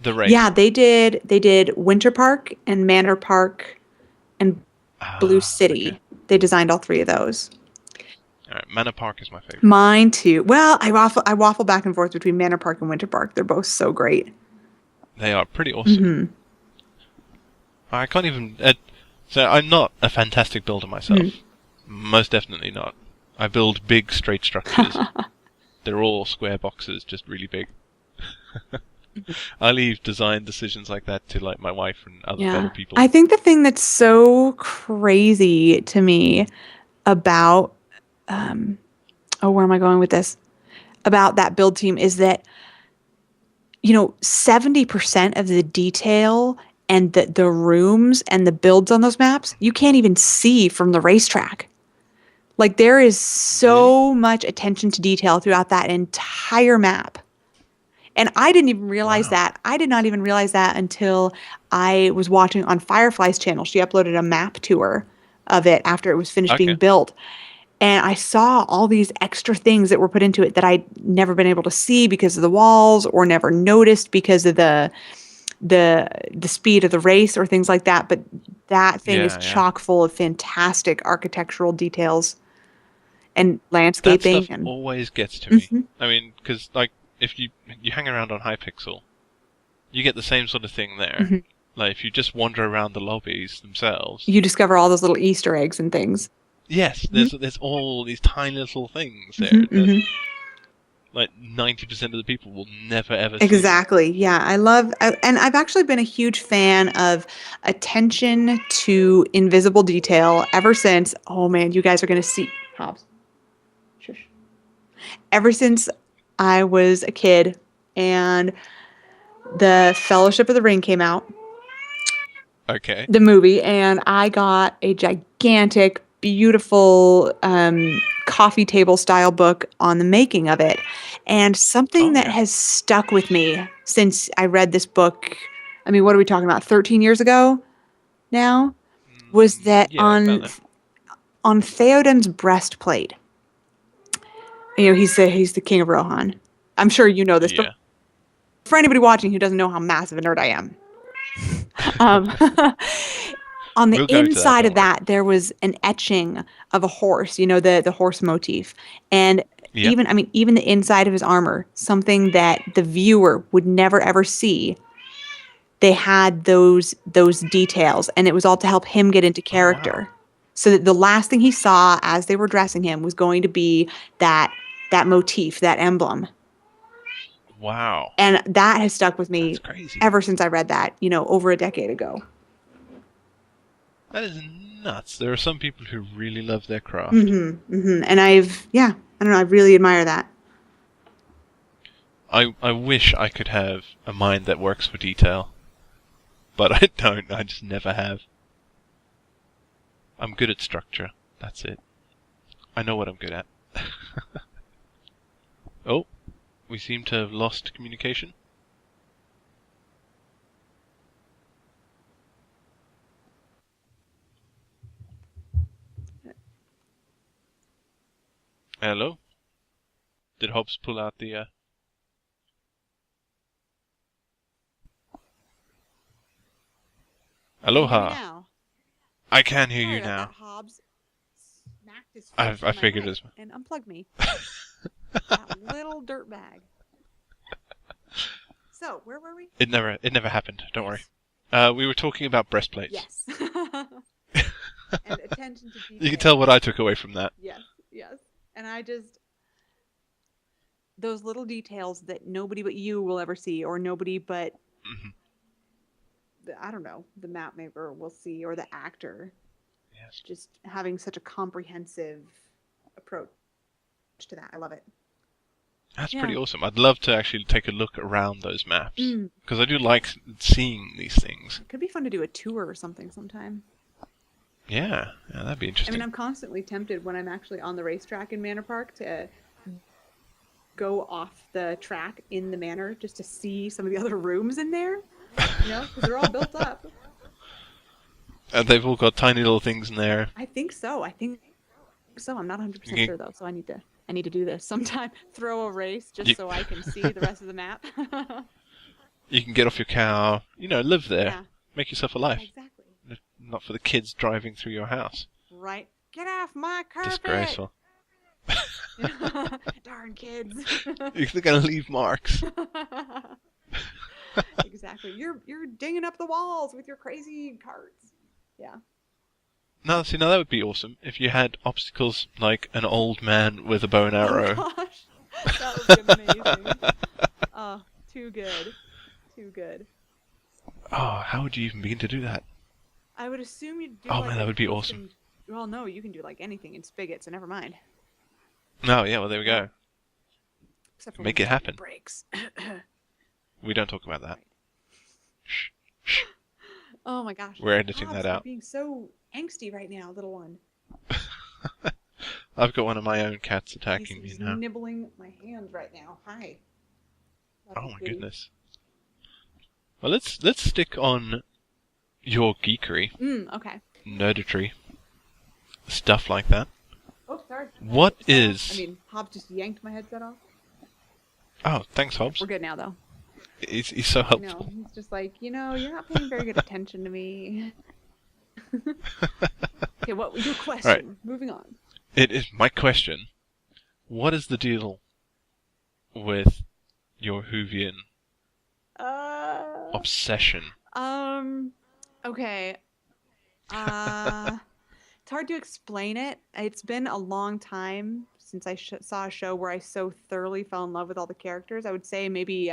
The race. Yeah, they did Winter Park and Manor Park and Blue City. Okay. They designed all 3 of those. All right, Manor Park is my favorite. Mine too. Well, I waffle back and forth between Manor Park and Winter Park. They're both so great. They are pretty awesome. Mm-hmm. I can't even. So I'm not a fantastic builder myself. Most definitely not. I build big, straight structures. They're all square boxes, just really big. I leave design decisions like that to like my wife and other better people. I think the thing that's so crazy to me about where am I going with this? About that build team is that 70% of the detail and the rooms and the builds on those maps you can't even see from the racetrack. Like there is so much attention to detail throughout that entire map. And I didn't even realize that. I did not even realize that until I was watching on Firefly's channel. She uploaded a map tour of it after it was finished being built. And I saw all these extra things that were put into it that I'd never been able to see because of the walls or never noticed because of the speed of the race or things like that. But that thing is chock full of fantastic architectural details and landscaping. That stuff always gets to me. I mean, because like if you hang around on Hypixel, you get the same sort of thing there. Like if you just wander around the lobbies themselves, you discover all those little Easter eggs and things. Yes, there's all these tiny little things there that like 90% of the people will never ever see. Exactly. Yeah, I love, and I've actually been a huge fan of attention to invisible detail ever since. Oh man, you guys are gonna see Hobbs. Shush. Ever since I was a kid and the Fellowship of the Ring came out. Okay. The movie, and I got a gigantic, beautiful coffee table style book on the making of it. And something that has stuck with me since I read this book, I mean, what are we talking about? 13 years ago now? Was that on Theoden's breastplate. He's the king of Rohan. I'm sure you know this, but for anybody watching who doesn't know how massive a nerd I am, um, on the We'll go to that, inside don't of worry. that, there was an etching of a horse, the horse motif. And Yep. even the inside of his armor, something that the viewer would never ever see. They had those details, and it was all to help him get into Oh, wow. character. So that the last thing he saw as they were dressing him was going to be that motif, that emblem. Wow. And that has stuck with me That's crazy. ever since I read that, over a decade ago. That is nuts. There are some people who really love their craft. And I don't know, I really admire that. I wish I could have a mind that works for detail. But I don't. I just never have. I'm good at structure. That's it. I know what I'm good at. Oh, we seem to have lost communication. Hello? Did Hobbs pull out the, Aloha. Now. I can hear Sorry you about now. that. Hobbs smacked his I face on my figured mic as and unplugged me. That little dirt bag. So, where were we? It never happened. Don't worry. We were talking about breastplates. Yes. And attention to detail. You can tell what I took away from that. Yes. And those little details that nobody but you will ever see, or nobody but, I don't know, the map maker will see, or the actor. Yes. Just having such a comprehensive approach to that. I love it. That's pretty awesome. I'd love to actually take a look around those maps. Mm. Because I do like seeing these things. It could be fun to do a tour or something sometime. Yeah, that'd be interesting. I'm constantly tempted when I'm actually on the racetrack in Manor Park to go off the track in the manor just to see some of the other rooms in there, because they're all built up. And they've all got tiny little things in there. I think so. I'm not 100% sure though, so I need to do this sometime. Throw a race just so I can see the rest of the map. You can get off your cow, live there. Yeah. Make yourself a life. Exactly. Not for the kids driving through your house. Right. Get off my carpet! Disgraceful. Darn kids. They're going to leave marks. Exactly. You're dinging up the walls with your crazy carts. Yeah. No, that would be awesome. If you had obstacles like an old man with a bow and arrow. Oh gosh. That would be amazing. Oh, too good. Too good. Oh, how would you even begin to do that? I would assume you'd do man, that would be awesome. Well, no, you can do like anything in spigots, so never mind. No, yeah, well, there we go. Except for Make it happen. Breaks. We don't talk about that. Shh. Shh. Oh my gosh. We're editing that out. You're being so angsty right now, little one. I've got one of my own cats attacking me now. He's nibbling my hand right now. Hi. Oh my goodness. Well, let's stick on your geekery. Okay. Nerdetry. Stuff like that. Oh, sorry. What is... Hobbs just yanked my headset off. Oh, thanks, Hobbs. We're good now, though. He's so helpful. He's just like, you're not paying very good attention to me. Okay, what was your question? Right. Moving on. It is my question. What is the deal with your Whovian obsession? Okay. It's hard to explain it. It's been a long time since I saw a show where I so thoroughly fell in love with all the characters. I would say maybe,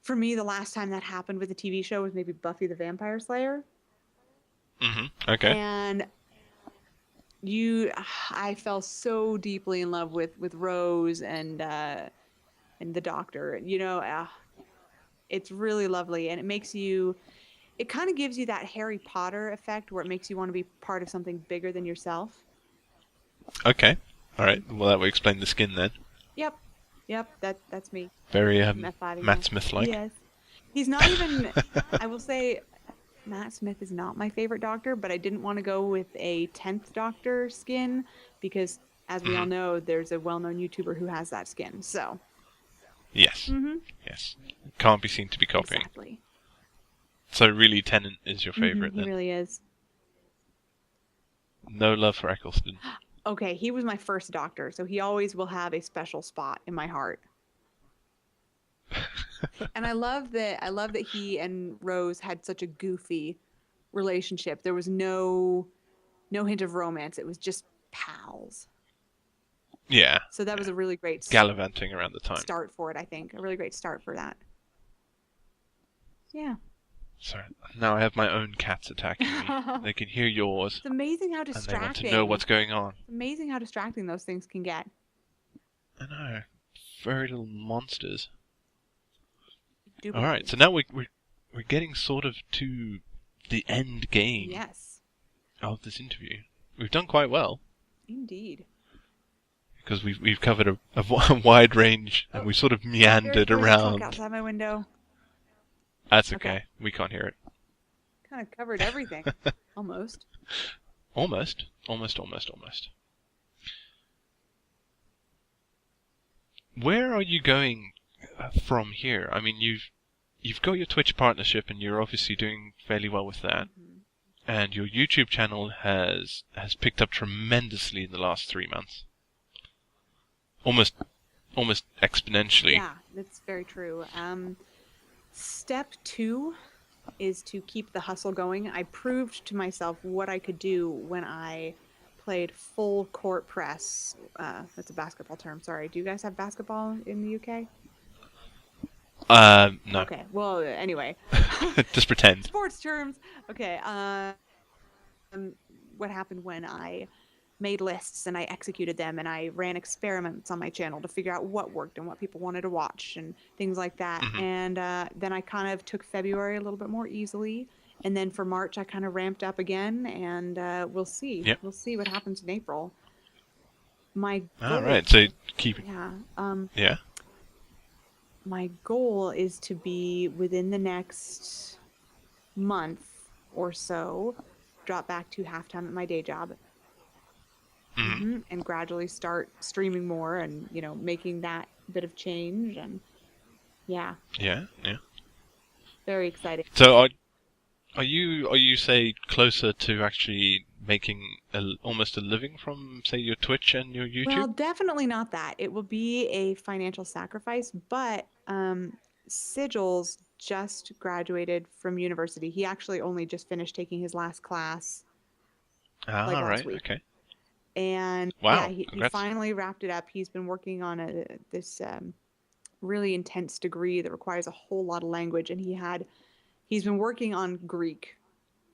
for me, the last time that happened with a TV show was maybe Buffy the Vampire Slayer. Mm-hmm. Okay. And I fell so deeply in love with Rose and the Doctor. It's really lovely, and it kind of gives you that Harry Potter effect where it makes you want to be part of something bigger than yourself. Okay. All right. Well, that would explain the skin then. Yep. That's me. Very Matt Smith-like. Yes. He's not even. I will say, Matt Smith is not my favorite Doctor, but I didn't want to go with a 10th Doctor skin because, as we all know, there's a well-known YouTuber who has that skin. So. Yes. Mm-hmm. Yes. Can't be seen to be copying. Exactly. So really, Tennant is your favorite He then? really is. No love for Eccleston. Okay, he was my first Doctor, so he always will have a special spot in my heart. And I love that he and Rose had such a goofy relationship. There was no hint of romance. It was just pals. Yeah. So that was a really great Gallivanting around the time. start for it, I think. A really great start for that. Yeah. Sorry, now I have my own cats attacking me. They can hear yours, It's amazing how and they want distracting. to know what's going on. It's amazing how distracting those things can get. I know. Very little monsters. Duplicates. Alright, so now we're getting sort of to the end game Yes, of this interview. We've done quite well, indeed. because we've covered a wide range, and we sort of meandered There's a around. truck outside my window. That's okay. Okay. We can't hear it. Kind of covered everything. Almost. Almost. Where are you going from here? I mean, you've got your Twitch partnership, and you're obviously doing fairly well with that. Mm-hmm. And your YouTube channel has picked up tremendously in the last 3 months. Almost exponentially. Yeah, that's very true. Step 2 is to keep the hustle going. I proved to myself what I could do when I played full court press. That's a basketball term. Sorry. Do you guys have basketball in the UK? No. Okay. Well, anyway. Just pretend. Sports terms. Okay. What happened when I made lists and I executed them and I ran experiments on my channel to figure out what worked and what people wanted to watch and things like that. Mhm. And then I kind of took February a little bit more easily. And then for March, I kind of ramped up again, and we'll see. Yep. We'll see what happens in April. My goal, All right. So keep. yeah. Yeah. My goal is to be within the next month or so, drop back to halftime at my day job. Mhm. And gradually start streaming more and, making that bit of change. And yeah, Yeah. very exciting. So are you say closer to actually making almost a living from, say, your Twitch and your YouTube? Well, definitely not that. It will be a financial sacrifice, but Sigils just graduated from university. He actually only just finished taking his last class. last right. week. Okay. And Wow, yeah, he congrats. finally wrapped it up. He's been working on this really intense degree that requires a whole lot of language, and he's been working on Greek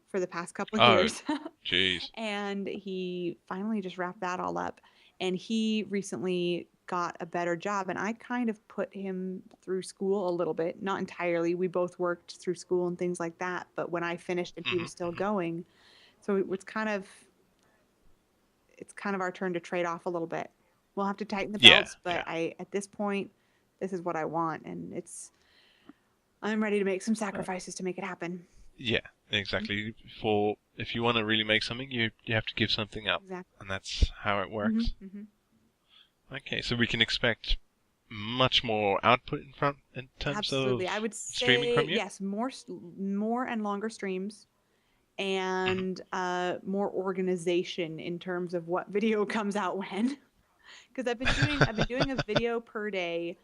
for the past couple of years. Jeez. And he finally just wrapped that all up. And he recently got a better job, and I kind of put him through school a little bit, not entirely. We both worked through school and things like that, but when I finished and he was still going, so it's kind of our turn to trade off a little bit. We'll have to tighten the belts, but at this point, this is what I want, and I'm ready to make some sacrifices to make it happen. Yeah, exactly. If you want to really make something, you have to give something up, Exactly. and that's how it works. Okay, so we can expect much more output in terms Absolutely. of I would streaming say from you? yes, more and longer streams, and more organization in terms of what video comes out when. Because I've been doing a video per day,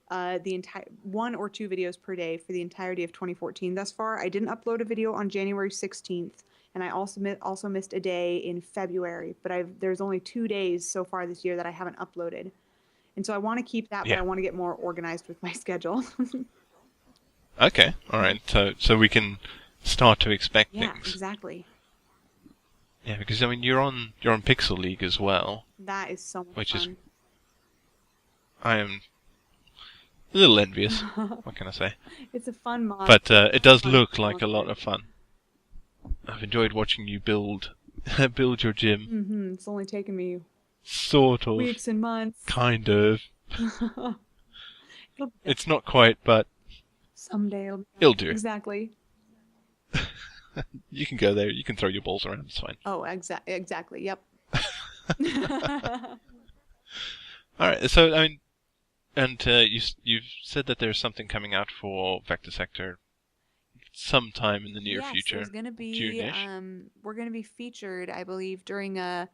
the entire 1 or 2 videos per day for the entirety of 2014 thus far. I didn't upload a video on January 16th, and I also missed a day in February. But there's only 2 days so far this year that I haven't uploaded, and so I want to keep that, but I want to get more organized with my schedule. Okay, all right. So we can start to expect Yeah, things. exactly. Yeah, because I mean you're on Pixel League as well. That is so much Which fun. is I am a little envious. What can I say? It's a fun mod. But it does Fun look like a mod. lot of fun. I've enjoyed watching you build your gym. It's only taken me Sort of, weeks and months. kind of. It'll be It's not quite, but someday it'll do. Exactly. You can go there. You can throw your balls around. It's fine. Oh, exactly. Yep. All right. So I mean, And you've said that there's something coming out for Vector Sector sometime in the near Yes, future, there's gonna be June-ish. we're gonna be featured, I believe, during a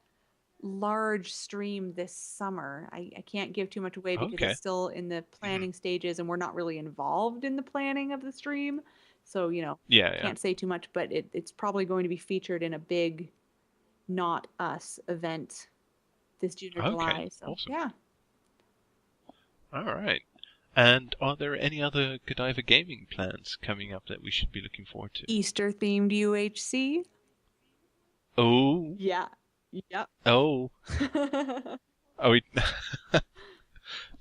large stream this summer. I can't give too much away because it's Okay. still in the Hmm. planning stages and we're not really involved in the planning of the stream. So, Yeah, yeah. can't say too much, but it's probably going to be featured in a big Not Us event this June or Okay, July. So, awesome. yeah. All right. And are there any other Godiva gaming plans coming up that we should be looking forward to? Easter themed UHC. Oh, Yeah. Yep. oh, are we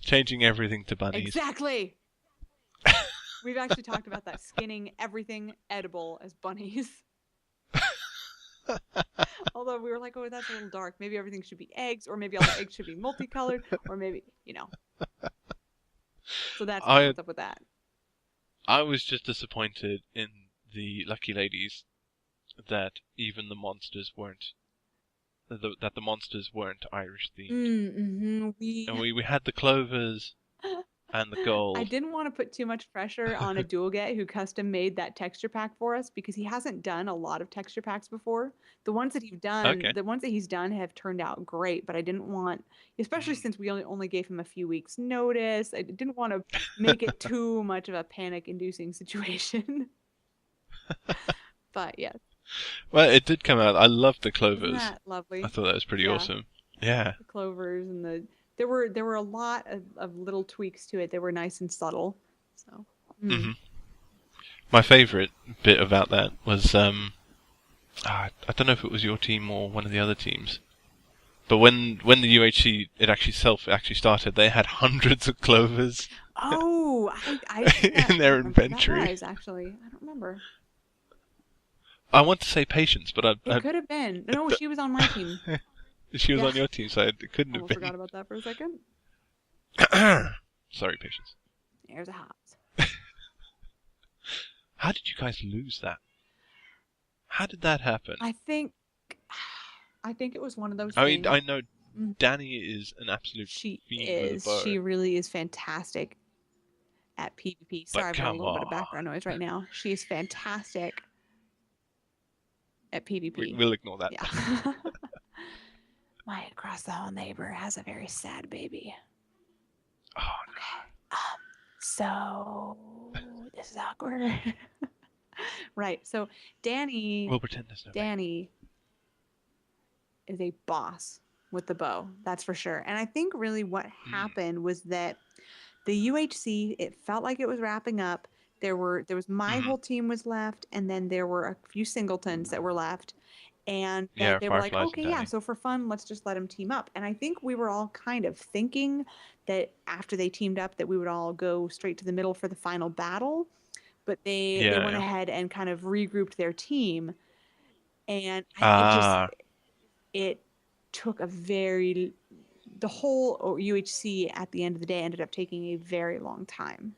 changing everything to bunnies? Exactly. We've actually talked about that, skinning everything edible as bunnies. Although we were like, oh, that's a little dark. Maybe everything should be eggs, or maybe all the eggs should be multicolored, or maybe. So that's what's up with that. I was just disappointed in the Lucky Ladies that even the monsters weren't that the monsters weren't Irish themed. Mm-hmm. And we had the clovers and the gold. I didn't want to put too much pressure on a dual-get who custom made that texture pack for us because he hasn't done a lot of texture packs before. The ones that Okay. he's done have turned out great, but I didn't want, especially since we only gave him a few weeks notice, I didn't want to make it too much of a panic-inducing situation. But yes. Well, it did come out. I loved the clovers. Isn't that lovely? I thought that was pretty Yeah. awesome. Yeah. The clovers and there were a lot of little tweaks to it. They were nice and subtle. So. Hmm. My favourite bit about that was I don't know if it was your team or one of the other teams, but when the UHC actually started, they had hundreds of clovers. Oh, I in their remember that inventory. was, actually. I don't remember. I want to say Patience, but It could have been. No, she was on my team. she was Yeah. on your team, so it couldn't have Almost been. forgot about that for a second. Sorry, Patience. There's a hops. How did you guys lose that? How did that happen? I think it was one of those I mean, things. I know Mhm. Danny is an absolute She fiend with a is. bow. She really is fantastic at PvP. Sorry, I've got a come little bit of on. background noise right now. She is fantastic at PvP. We'll ignore that. Yeah. My across the hall neighbor has a very sad baby. Oh, Okay. So this is awkward. Right. So Danny we'll pretend there's no baby. Danny is a boss with the bow. That's for sure. And I think really what happened was that the UHC, it felt like it was wrapping up. There was my whole team was left, and then there were a few singletons that were left. And then Yeah, they were like, Fireflies and okay, yeah, Danny. so for fun, let's just let them team up. And I think we were all kind of thinking that after they teamed up, that we would all go straight to the middle for the final battle. But they went ahead and kind of regrouped their team. And it took the whole UHC at the end of the day ended up taking a very long time.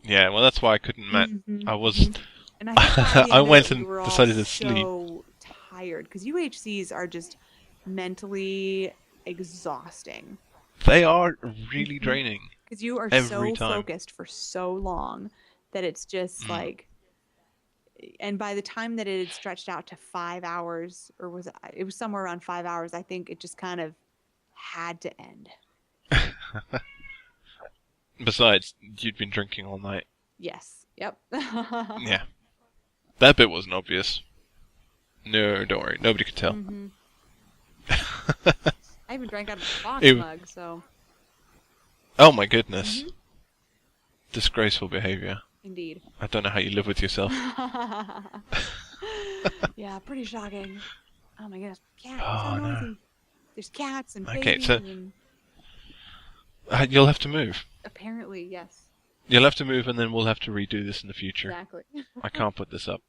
Yeah, well, that's why I couldn't match. Mhm, I was. mhm. And I think by the end I of went it, and we were all decided to sleep. so tired because UHCs are just mentally exhausting. They are really draining. Because you are Every so time. focused for so long that it's just like, and by the time that it had stretched out to 5 hours, or it was somewhere around 5 hours, I think it just kind of had to end. Besides, you'd been drinking all night. Yes. Yep. Yeah. That bit wasn't obvious. No, don't worry. Nobody could tell. Mhm. I even drank out of a Fox It- mug, so. Oh my goodness. Disgraceful behavior. Indeed. I don't know how you live with yourself. Yeah, pretty shocking. Oh my goodness. Cats, Oh, so no. noisy. There's cats and Okay, babies so- and You'll have to move. apparently, yes. You'll have to move, and then we'll have to redo this in the future. Exactly. I can't put this up.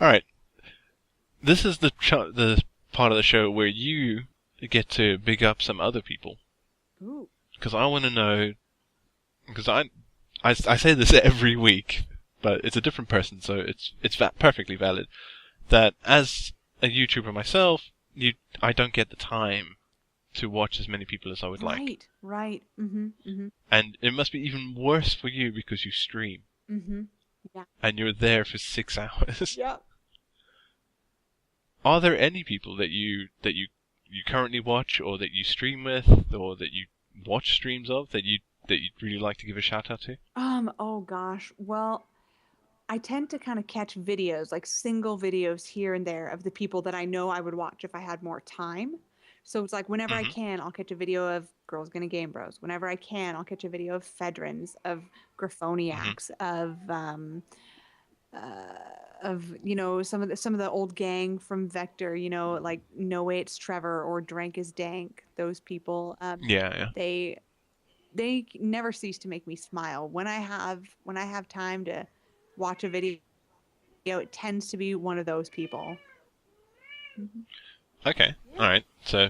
Alright. This is the part of the show where you get to big up some other people. Ooh. Because I want to know... Because I say this every week, but it's a different person, so it's perfectly valid. That as a YouTuber myself, I don't get the time to watch as many people as I would like. Right, right. Mm-hmm, mm-hmm, And it must be even worse for you because you stream. mm-hmm. Yeah. And you're there for 6 hours. Yep. Are there any people that you currently watch, or that you stream with, or that you watch streams of, that you'd really like to give a shout out to? Oh gosh. Well, I tend to kind of catch videos, like single videos here and there of the people that I know I would watch if I had more time. So it's like whenever I Hmm. can, I'll catch a video of Girls Gonna Game Bros. Whenever I can, I'll catch a video of Fedrins, of Hmm. Graphoniacs, of some of the old gang from Vector, like No Way It's Trevor or Drank is Dank. Those people, Yeah, yeah. they never cease to make me smile. When I have time to watch a video, it tends to be one of those people. Mhm. Okay, Yeah. alright. So,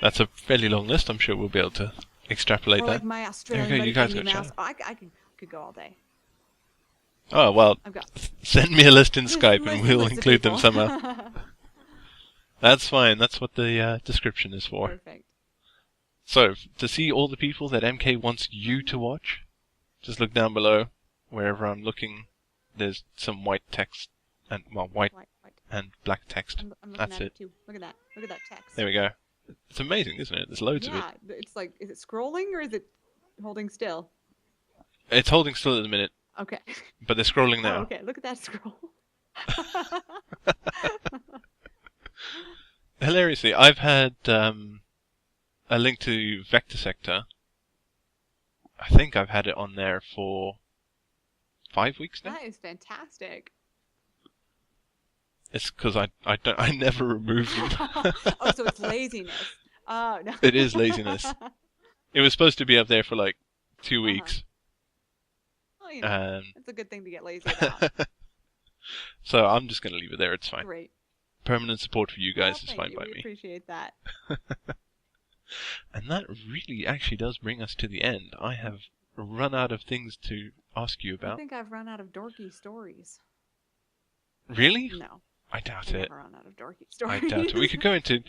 that's a fairly long list. I'm sure we'll be able to extrapolate Or that. like my There Australian you go, buddy you guys Candy got Mouse. chat. Oh, I could go all day. Oh, well, I've got send me a list in list, Skype and list, we'll list of include them people. somehow. That's fine. That's what the description is for. Perfect. So, to see all the people that MK wants you to watch, just look down below. Wherever I'm looking, there's some white text, and white White. and black text. I'm looking That's at it it. too. Look at that. Look at that text. There we go. It's amazing, isn't it? There's loads of it. Yeah, it's like, is it scrolling or is it holding still? It's holding still at the minute, Okay. but they're scrolling Oh, now. okay. Look at that scroll. Hilariously, I've had a link to Vector Sector. I think I've had it on there for 5 weeks now. That is fantastic. It's because I never remove them. Oh, so it's laziness. Oh, no. It is laziness. It was supposed to be up there for like 2 weeks. Well, it's a good thing to get lazy about. So I'm just going to leave it there. It's fine. Great. Permanent support for you guys Well, is thank fine you. by We me. appreciate that. And that really actually does bring us to the end. I have run out of things to ask you I about. think I've run out of dorky stories. Really? No, I I doubt it. never run out of dorky I stories. doubt it.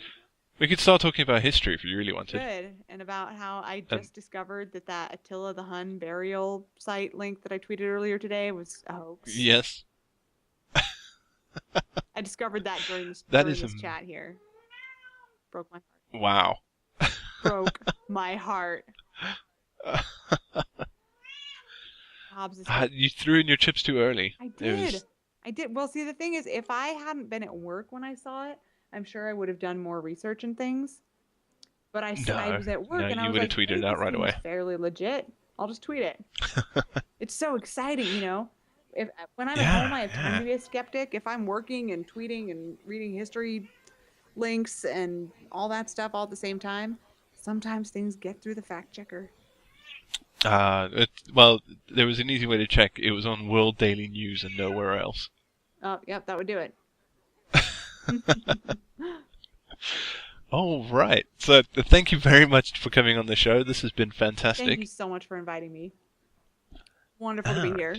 We could start talking about history if you really wanted. Good. And about how I just discovered that Attila the Hun burial site link that I tweeted earlier today was a hoax. Yes. I discovered that during this, That during is this chat here. Broke my heart. Wow. Broke my heart. Hobbs is You threw in your chips too early. I It did. was- I did. Well, see, the thing is, if I hadn't been at work when I saw it, I'm sure I would have done more research and things. But I No, was at work no, and I you was would have like, tweeted hey, it out this right seems away. fairly legit. I'll just tweet it. It's so exciting, If when I'm at Yeah, home, I have time yeah. to be a skeptic. If I'm working and tweeting and reading history links and all that stuff all at the same time, sometimes things get through the fact checker. Well, there was an easy way to check. It was on World Daily News and nowhere else. Oh, yep, that would do it. All right. So thank you very much for coming on the show. This has been fantastic. Thank you so much for inviting me. Wonderful to be here.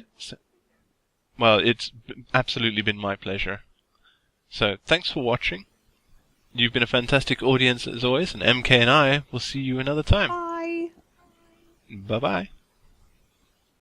Well, it's absolutely been my pleasure. So thanks for watching. You've been a fantastic audience as always, and MK and I will see you another time. Bye. Bye-bye.